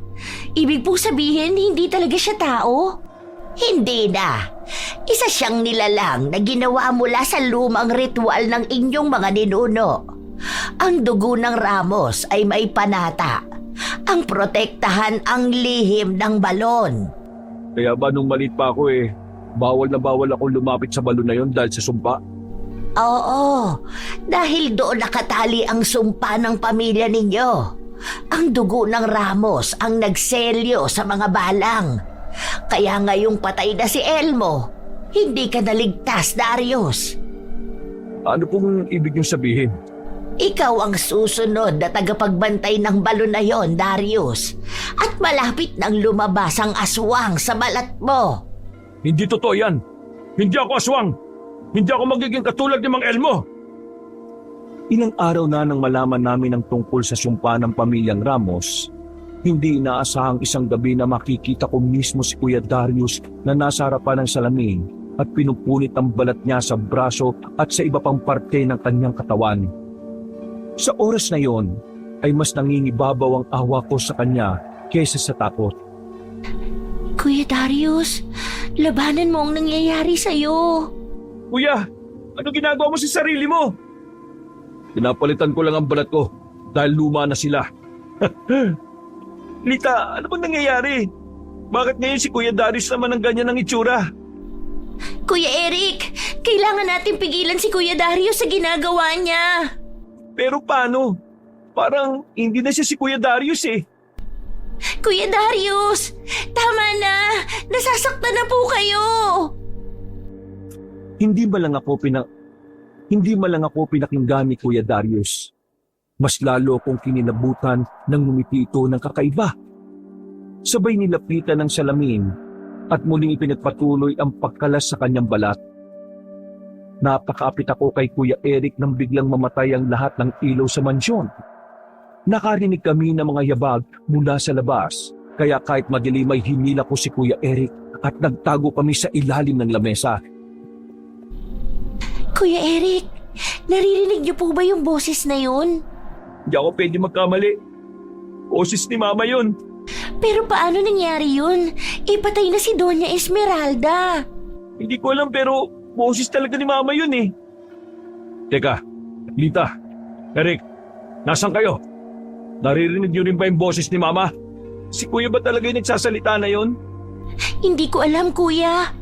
Ibig pong sabihin hindi talaga siya tao? Hindi na. Isa siyang nilalang na ginawa mula sa lumang ritual ng inyong mga ninuno. Ang dugo ng Ramos ay may panata. Ang protektahan ang lihim ng balon. Kaya ba nung maliit pa ako bawal na bawal akong lumapit sa balon na yon dahil sa sumpa? Oo, dahil doon nakatali ang sumpa ng pamilya ninyo. Ang dugo ng Ramos ang nagselyo sa mga balang. Kaya ngayong patay na si Elmo, hindi ka naligtas, Darius. Ano pong ibig niyong sabihin? Ikaw ang susunod na tagapagbantay ng balon na yon, Darius. At malapit nang lumabas ang aswang sa balat mo. Hindi totoo yan. Hindi ako aswang. Hindi ako magiging katulad ni Mang Elmo. Ilang araw na nang malaman namin ang tungkol sa sumpa ng pamilyang Ramos, hindi inaasahang isang gabi na makikita ko mismo si Kuya Darius na nasa harapan ng salamin at pinupunit ang balat niya sa braso at sa iba pang parte ng kanyang katawan. Sa oras na yon, ay mas nangingibabaw ang awa ko sa kanya kaysa sa takot. Kuya Darius, labanan mo ang nangyayari sa'yo. Kuya, ano ginagawa mo sa sarili mo? Pinapalitan ko lang ang balat ko dahil luma na sila. Lita, ano bang nangyayari? Bakit ngayon si Kuya Darius naman ang ganyan ng itsura? Kuya Eric, kailangan natin pigilan si Kuya Darius sa ginagawa niya. Pero paano? Parang hindi na siya si Kuya Darius Kuya Darius, tama na. Nasasaktan na po kayo. Hindi man lang ako pinakinggan ni Kuya Darius. Mas lalo akong kinilabutan nang ngumiti ito ng kakaiba. Sabay nilapitan ng salamin at muling ipinagpatuloy ang pagkalas sa kanyang balat. Napakaapit ako kay Kuya Eric nang biglang mamatay ang lahat ng ilaw sa mansyon. Nakarinig kami ng mga yabag mula sa labas, kaya kahit madilim ay hinila ko si Kuya Eric at nagtago kami sa ilalim ng lamesa. Kuya Eric, naririnig niyo po ba yung boses na yun? Hindi ako pwede magkamali. Boses ni Mama yun. Pero paano nangyari yun? Ipatay na si Doña Esmeralda. Hindi ko alam pero boses talaga ni Mama yun eh. Teka, Lita, Eric, nasan kayo? Naririnig niyo rin ba yung boses ni Mama? Si Kuya ba talaga yung nagsasalita na yun? Hindi ko alam, Kuya.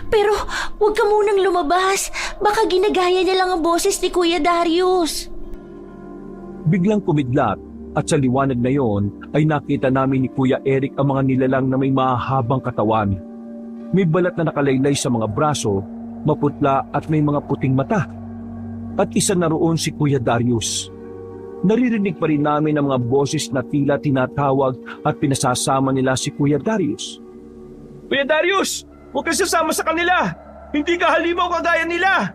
Pero huwag ka munang lumabas. Baka ginagaya niya lang ang boses ni Kuya Darius. Biglang kumidlat at sa liwanag na yon ay nakita namin ni Kuya Eric ang mga nilalang na may mahabang katawan. May balat na nakalaylay sa mga braso, maputla at may mga puting mata. At isa na roon si Kuya Darius. Naririnig pa rin namin ang mga boses na tila tinatawag at pinasasama nila si Kuya Darius. Kuya Darius! Huwag kang sasama sa kanila! Hindi ka halimaw kagaya nila!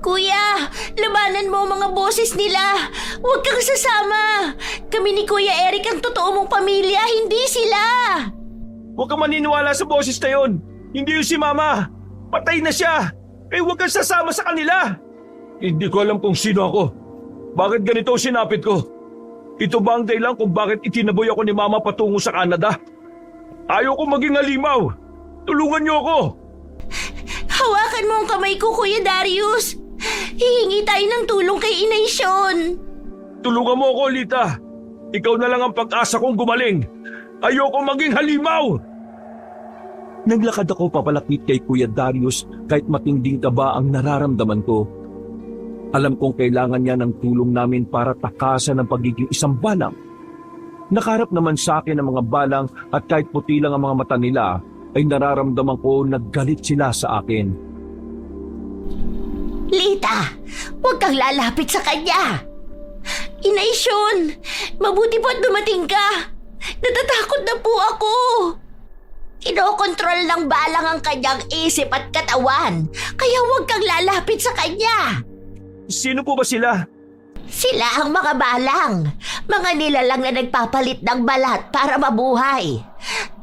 Kuya, labanan mo ang mga boses nila. Huwag kang sasama. Kami ni Kuya Eric ang totoo mong pamilya, hindi sila. Huwag kang maniniwala sa boses na yun! Hindi yun si Mama! Patay na siya! Eh huwag kang sasama sa kanila! Hindi ko alam kung sino ako. Bakit ganito ang sinapit ko? Ito ba ang dahilan kung bakit itinaboy ako ni Mama patungo sa Canada? Ayaw ko maging halimaw! Tulungan niyo ako! Hawakan mo ang kamay ko, Kuya Darius. Hihingi tayo ng tulong kay Inay Sean. Tulungan mo ako, Lita. Ikaw na lang ang pag-asa kong gumaling. Ayoko maging halimaw! Naglakad ako papalapit kay Kuya Darius kahit matinding kaba ang nararamdaman ko. Alam kong kailangan niya ng tulong namin para takasan ang pagiging isang balang. Nakaharap naman sa akin ang mga balang at kahit puti lang ang mga mata nila, ay nararamdaman ko na galit sila sa akin. Lita, huwag kang lalapit sa kanya. Inay Sean, mabuti po't dumating ka. Natatakot na po ako. Kinokontrol ng balang ang kanyang isip at katawan, kaya huwag kang lalapit sa kanya. Sino po ba sila? Sila ang mga balang, mga nilalang na nagpapalit ng balat para mabuhay.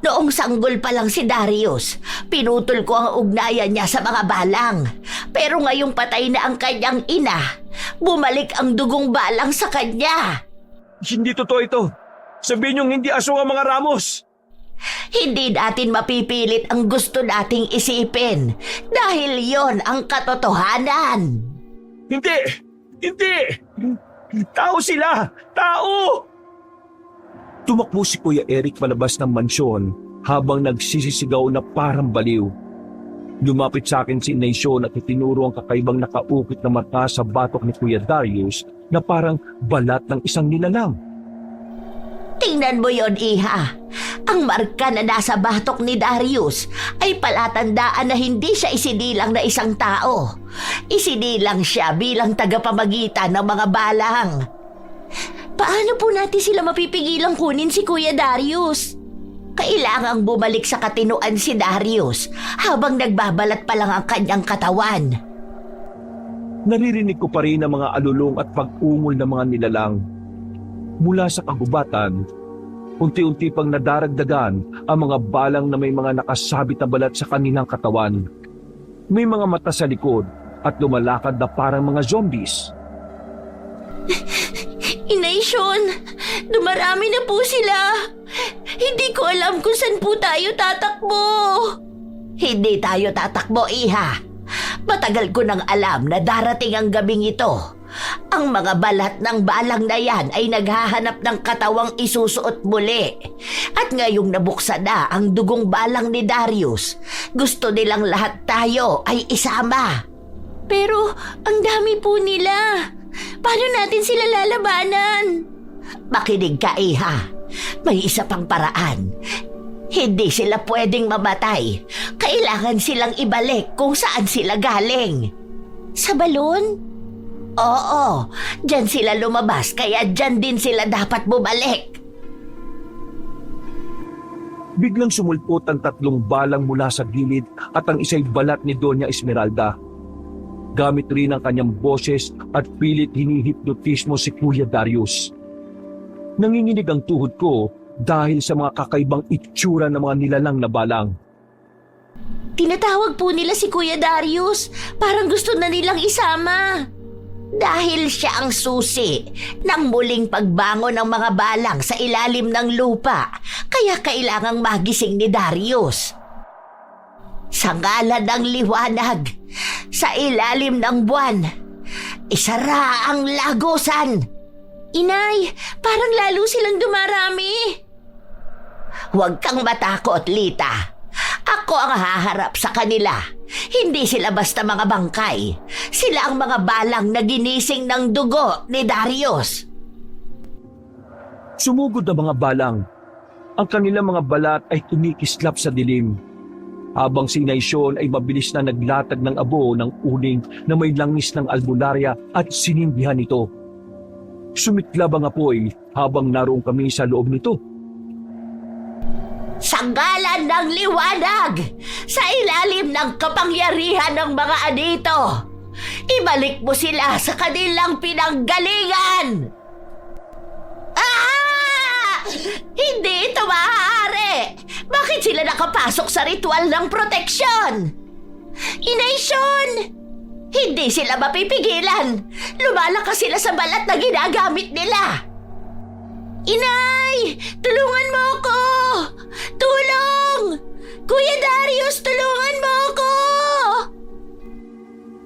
Noong sanggol pa lang si Darius, pinutol ko ang ugnayan niya sa mga balang. Pero ngayong patay na ang kanyang ina, bumalik ang dugong balang sa kanya. Hindi totoo ito. Sabihin niyong hindi aswang ang mga Ramos. Hindi natin mapipilit ang gusto nating isipin dahil yon ang katotohanan. Hindi! Hindi! Tao sila! Tao! Tumakbo si Kuya Eric palabas ng mansyon habang nagsisisigaw na parang baliw. Lumapit sa akin si Inay Sean at itinuro ang kakaibang nakaukit na mata sa batok ni Kuya Darius na parang balat ng isang nilalang. Tingnan mo yon, Iha. Ang marka na nasa batok ni Darius ay palatandaan na hindi siya isinilang na isang tao. Isinilang siya bilang tagapamagitan ng mga balang. Paano po natin sila mapipigilang kunin si Kuya Darius? Kailangang bumalik sa katinuan si Darius habang nagbabalat pa lang ang kanyang katawan. Naririnig ko pa rin ang mga alulong at pag-ungol ng mga nilalang. Mula sa kagubatan, unti-unti pang nadaragdagan ang mga balang na may mga nakasabit na balat sa kanilang katawan. May mga mata sa likod at lumalakad na parang mga zombies. Inay Sean, dumarami na po sila. Hindi ko alam kung saan po tayo tatakbo. Hindi tayo tatakbo, Iha. Matagal ko nang alam na darating ang gabing ito. Ang mga balat ng balang na yan ay naghahanap ng katawang isusuot muli. At ngayong nabuksan na ang dugong balang ni Darius, gusto nilang lahat tayo ay isama. Pero ang dami po nila. Paano natin sila lalabanan? Makinig ka, Iha. May isa pang paraan. Hindi sila pwedeng mamatay. Kailangan silang ibalik kung saan sila galing. Sa balon? Oo, dyan sila lumabas kaya dyan din sila dapat bumalik. Biglang sumulpot ang 3 balang mula sa gilid at ang isa'y balat ni Doña Esmeralda. Gamit rin ang kanyang boses at pilit hinihipnotismo si Kuya Darius. Nanginginig ang tuhod ko dahil sa mga kakaibang itsura ng mga nilalang na balang. Tinatawag po nila si Kuya Darius. Parang gusto na nilang isama. Dahil siya ang susi ng muling pagbangon ng mga balang sa ilalim ng lupa, kaya kailangang magising ni Darius. Sa ngalan ng liwanag, sa ilalim ng buwan, isara ang lagusan. Inay, parang lalo silang dumarami. Huwag kang matakot, Lita. Ako ang haharap sa kanila. Hindi sila basta mga bangkay. Sila ang mga balang na ginising ng dugo ni Darius. Sumugod ang mga balang. Ang kanilang mga balat ay tumikislap sa dilim. Habang si Naisyon ay mabilis na naglatag ng abo ng uling na may langis ng albularya at sinindihan ito. Sumiklab ang apoy habang naroon kami sa loob nito. Sa ngalan ng liwanag, sa ilalim ng kapangyarihan ng mga anito, ibalik mo sila sa kanilang pinanggalingan! Ah! Hindi ito maaari! Bakit sila nakapasok sa ritual ng proteksyon? Inay Shon! Hindi sila mapipigilan! Lumalakas sila sa balat na ginagamit nila! Inay! Tulungan mo ako! Tulong! Kuya Darius, tulungan mo ako!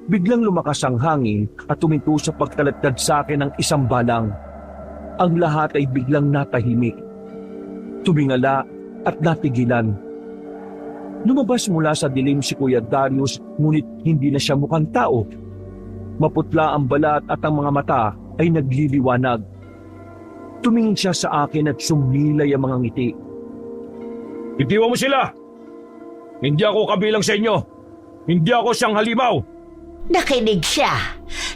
Biglang lumakas ang hangin at tuminto sa pagtalatad sa akin ng isang balang. Ang lahat ay biglang natahimik. Tumingala at natigilan. Lumabas mula sa dilim si Kuya Darius, ngunit hindi na siya mukhang tao. Maputla ang balat at ang mga mata ay nagliliwanag. Tumingin siya sa akin at sumilay ang mga ngiti. Itiwan mo sila! Hindi ako kabilang sa inyo! Hindi ako siyang halimaw! Nakinig siya.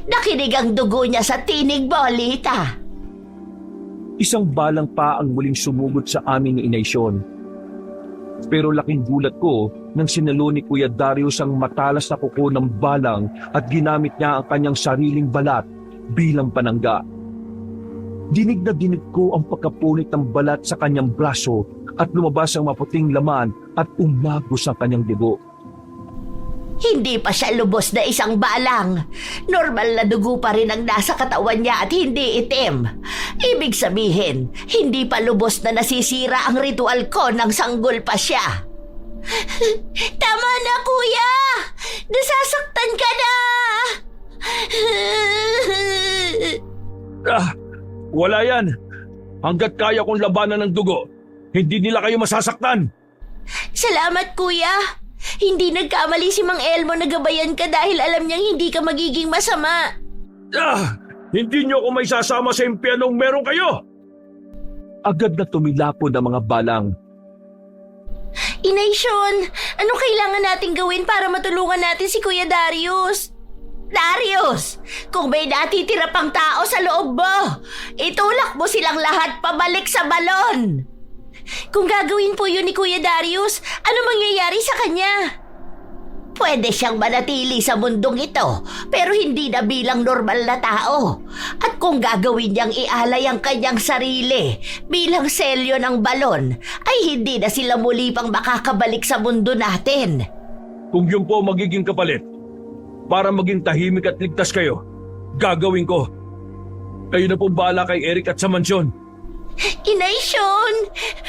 Nakinig ang dugo niya sa tinig mo, Lita. Isang balang pa ang muling sumugod sa amin ni Inay Shon. Pero laking gulat ko nang sinalo ni Kuya Darius ang matalas na kuko ng balang at ginamit niya ang kanyang sariling balat bilang panangga. Dinig na dinig ko ang pagkapunit ng balat sa kanyang braso at lumabas ang maputing laman at umagos ang kanyang dugo. Hindi pa siya lubos na isang balang. Normal na dugo pa rin ang nasa katawan niya at hindi itim. Ibig sabihin, hindi pa lubos na nasisira ang ritual ko nang sanggol pa siya. Tama na, kuya! Nasasaktan ka na! Wala yan! Hanggat kaya kong labanan ng dugo, hindi nila kayo masasaktan! Salamat, kuya! Hindi nagkamali si Mang Elmo na gabayan ka dahil alam niyang hindi ka magiging masama. Hindi niyo ako may sasama sa impyernong meron kayo! Agad na tumilapon ang mga balang. Inay Shon, anong kailangan nating gawin para matulungan natin si Kuya Darius? Darius, kung may natitira pang tao sa loob mo, itulak mo silang lahat pabalik sa balon. Kung gagawin po yun ni Kuya Darius, ano mangyayari sa kanya? Pwede siyang manatili sa mundong ito, pero hindi na bilang normal na tao. At kung gagawin niyang ialay ang kanyang sarili bilang selyo ng balon, ay hindi na sila muli pang makakabalik sa mundo natin. Kung yun po magiging kapalit, para maging tahimik at ligtas kayo, gagawin ko. Kayo na pong bahala kay Eric at sa mansyon. Inay Shon,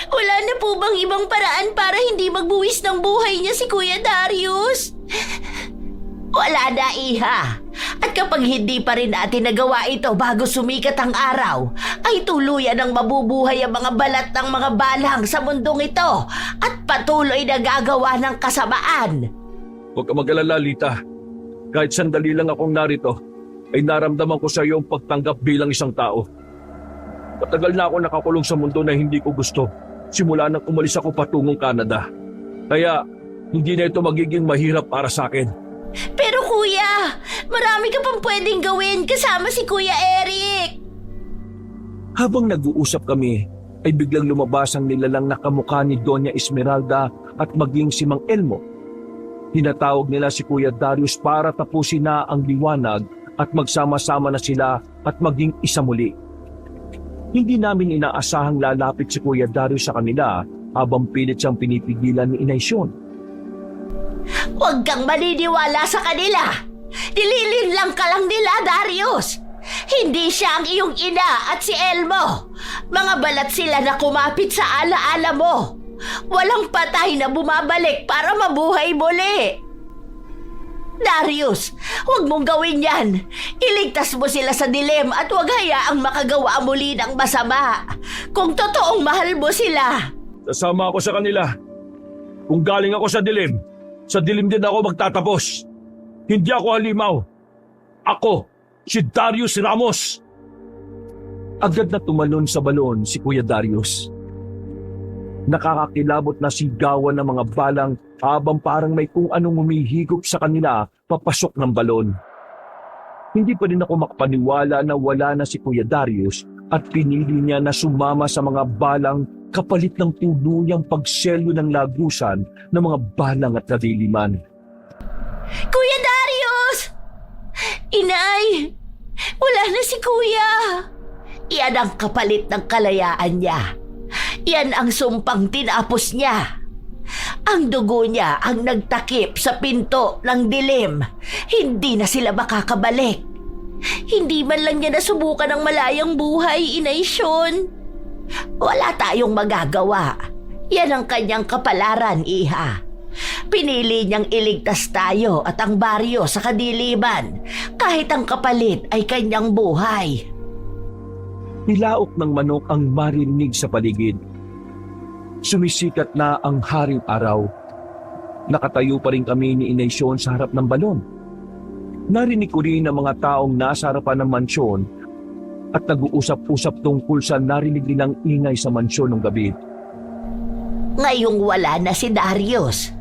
wala na po bang ibang paraan para hindi magbuwis ng buhay niya si Kuya Darius? Wala na, Iha. At kapag hindi pa rin natin nagawa ito bago sumikat ang araw, ay tuluyan ang mabubuhay ang mga balat ng mga balang sa mundong ito at patuloy na gagawa ng kasamaan. Huwag ka mag-alala, Lita. Kahit sandali lang akong narito, ay naramdaman ko sa iyo ang pagtanggap bilang isang tao. Matagal na ako nakakulong sa mundo na hindi ko gusto, simula nang umalis ako patungong Canada. Kaya, hindi na ito magiging mahirap para sa akin. Pero kuya, marami ka pang pwedeng gawin kasama si Kuya Eric. Habang nag-uusap kami, ay biglang lumabas ang nilalang na kamukha ni Doña Esmeralda at maging si Mang Elmo. Tinatawag nila si Kuya Darius para tapusin na ang liwanag at magsama-sama na sila at maging isa muli. Hindi namin inaasahang lalapit si Kuya Darius sa kanila habang pilit siyang pinipigilan ni Inay Sion. Huwag kang maniniwala sa kanila! Nililing lang ka lang nila, Darius! Hindi siya ang iyong ina at si Elmo! Mga balat sila na kumapit sa alaala mo! Walang patay na bumabalik para mabuhay muli! Darius, huwag mong gawin yan! Iligtas mo sila sa dilim at huwag hayaang makagawa muli ng masama! Kung totoong mahal mo sila! Sasama ako sa kanila. Kung galing ako sa dilim din ako magtatapos. Hindi ako halimaw. Ako, si Darius Ramos. Agad na tumalon sa balon si Kuya Darius. Nakakakilabot na sigawan ng mga balang habang parang may kung anong humihigop sa kanila papasok ng balon. Hindi pa rin ako makapaniwala na wala na si Kuya Darius at pinili niya na sumama sa mga balang kapalit ng tuluyang pagselyo ng lagusan ng mga balang at kadiliman. Kuya Darius! Inay! Wala na si Kuya! Iyan ang kapalit ng kalayaan niya. Yan ang sumpang tinapos niya. Ang dugo niya ang nagtakip sa pinto ng dilim. Hindi na sila makakabalik. Hindi man lang niya nasubukan ang malayang buhay, Inay Sion. Wala tayong magagawa. Yan ang kanyang kapalaran, Iha. Pinili niyang iligtas tayo at ang baryo sa kadiliman kahit ang kapalit ay kanyang buhay. Nilaok ng manok ang marinig sa paligid. Sumisikat na ang haring araw. Nakatayo pa rin kami ni Inay Sion sa harap ng balon. Narinig ko rin ang mga taong nasa harapan ng mansyon at nag-uusap-usap tungkol sa narinig nilang ingay sa mansyon ng gabi. Ngayong wala na si Darius,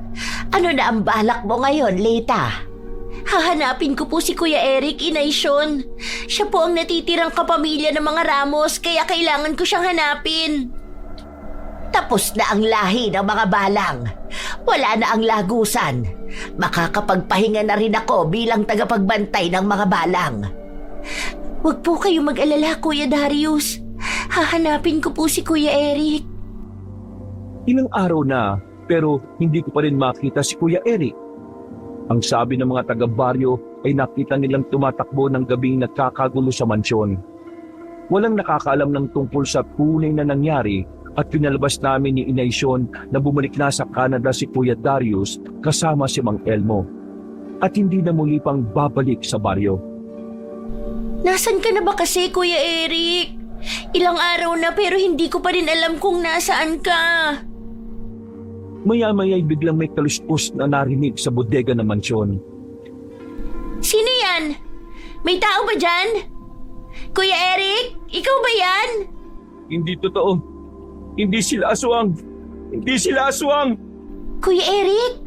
ano na ang balak mo ngayon, Lita? Hahanapin ko po si Kuya Eric, Inay Sion. Siya po ang natitirang kapamilya ng mga Ramos kaya kailangan ko siyang hanapin. Tapos na ang lahi ng mga balang. Wala na ang lagusan. Makakapagpahinga na rin ako bilang tagapagbantay ng mga balang. Huwag po kayo mag-alala, Kuya Darius. Hahanapin ko po si Kuya Eric. Ilang araw na pero hindi ko pa rin makita si Kuya Eric. Ang sabi ng mga taga-baryo ay nakita nilang tumatakbo ng gabing nagkakagulo sa mansyon. Walang nakakaalam ng tungkol sa tunay na nangyari at pinalabas namin ni Inay Sion na bumalik na sa Canada si Kuya Darius kasama si Mang Elmo at hindi na muli pang babalik sa baryo. Nasaan ka na ba kasi, Kuya Eric? Ilang araw na pero hindi ko pa rin alam kung nasaan ka. Maya-maya'y biglang may kaluskos na narinig sa bodega ng mansyon. Sino yan? May tao ba dyan? Kuya Eric, ikaw ba yan? Hindi totoo. Hindi sila aswang. Hindi sila aswang. Kuya Eric?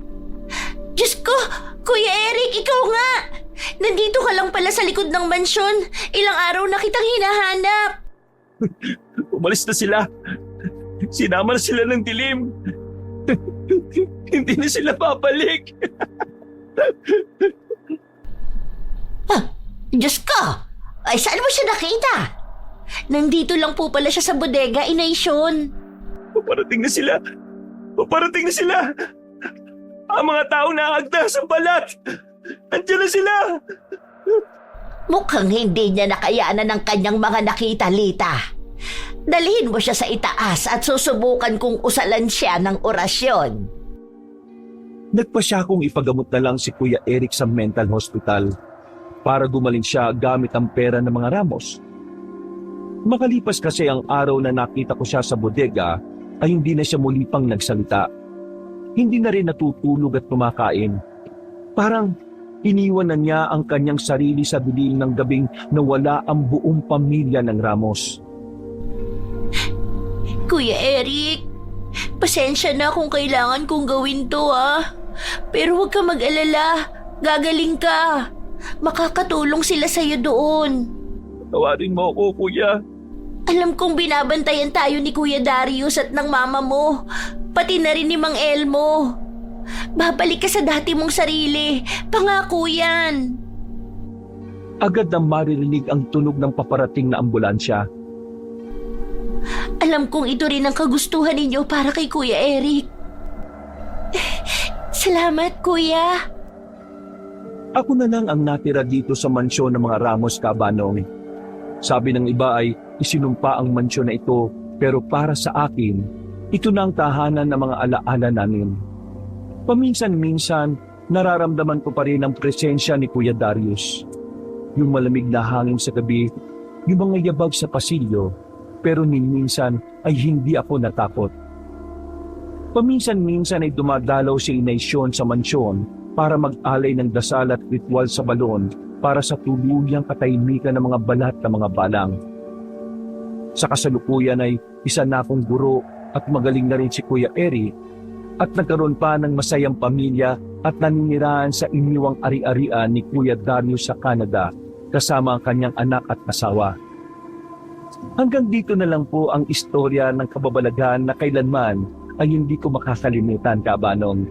Diyos ko, Kuya Eric, ikaw nga! Nandito ka lang pala sa likod ng mansyon. Ilang araw na kitang hinahanap. Umalis na sila. Sinama na sila ng dilim. Hindi na sila papalik. Diyos ko! Ay, saan mo siya nakita? Nandito lang po pala siya sa bodega, Inay Sion. Paparating na sila. Paparating na sila. Ang mga taong nakagda sa balat. Andiyan na sila. Mukhang hindi niya nakayanan ng kanyang mga nakita, Lita. Dalhin mo siya sa itaas at susubukan kung usalan siya ng orasyon. Nagpasya kong ipagamot na lang si Kuya Eric sa mental hospital para gumaling siya gamit ang pera ng mga Ramos. Makalipas kasi ang araw na nakita ko siya sa bodega ay hindi na siya muli pang nagsalita. Hindi na rin natutulog at kumakain. Parang iniwan na niya ang kanyang sarili sa dilim ng gabing na wala ang buong pamilya ng Ramos. Kuya Eric, pasensya na kung kailangan kong gawin to Pero huwag ka mag-alala, gagaling ka. Makakatulong sila sa'yo doon. Tawarin mo ako, Kuya. Alam kong binabantayan tayo ni Kuya Darius at ng mama mo. Pati na rin ni Mang Elmo. Babalik ka sa dati mong sarili. Pangako yan. Agad na maririnig ang tunog ng paparating na ambulansya. Alam kong ito rin ang kagustuhan ninyo para kay Kuya Eric. Salamat, Kuya. Ako na lang ang natira dito sa mansyon ng mga Ramos Cabanong. Sabi ng iba ay isinumpa ang mansyon na ito, pero para sa akin, ito na ang tahanan ng mga alaala namin. Paminsan-minsan, nararamdaman ko pa rin ang presensya ni Kuya Darius. Yung malamig na hangin sa gabi, yung mga yabag sa pasilyo, pero minsan ay hindi ako natakot. Paminsan-minsan ay dumadalaw si Inay Sion sa mansyon para mag-alay ng dasal at ritual sa balon para sa tuluyang katahimikan ng mga balat ng mga balang. Sa kasalukuyan ay isa na akong guro at magaling na rin si Kuya Eric at nagkaroon pa ng masayang pamilya at naninirahan sa iniwang ari-arian ni Kuya Darius sa Canada kasama ang kanyang anak at asawa. Hanggang dito na lang po ang istorya ng kababalaghan na kailanman ay hindi ko makakalimutan, Kabanong.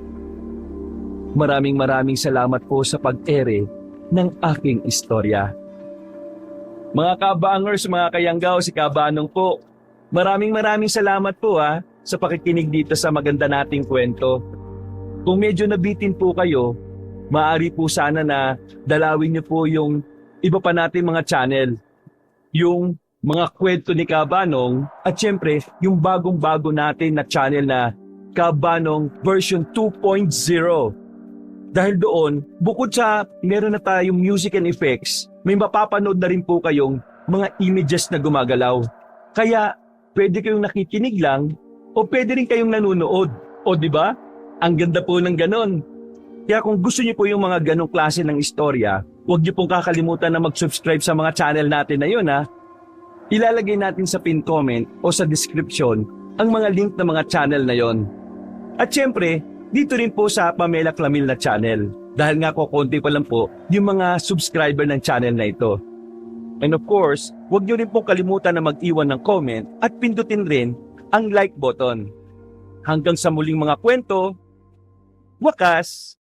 Maraming salamat po sa pag-ere ng aking istorya. Mga kabangers, mga kayanggaw, si Kabanong po. Maraming salamat po sa pakikinig dito sa maganda nating kwento. Kung medyo nabitin po kayo, maaari po sana na dalawin niyo po yung iba pa nating mga channel. Yung mga kwento ni Kabanong at syempre yung bagong-bago natin na channel na Kabanong version 2.0. Dahil doon, bukod sa meron na tayong music and effects, may mapapanood na rin po kayong mga images na gumagalaw. Kaya pwede kayong nakikinig lang o pwede rin kayong nanonood. O di ba? Ang ganda po ng ganon. Kaya kung gusto niyo po yung mga ganong klase ng istorya, huwag niyo pong kakalimutan na mag-subscribe sa mga channel natin na yun Ilalagay natin sa pin comment o sa description ang mga link ng mga channel na yon. At syempre, dito rin po sa Pamela Clamil na channel. Dahil nga konti pa lang po yung mga subscriber ng channel na ito. And of course, huwag niyo rin po kalimutan na mag-iwan ng comment at pindutin rin ang like button. Hanggang sa muling mga kwento, wakas!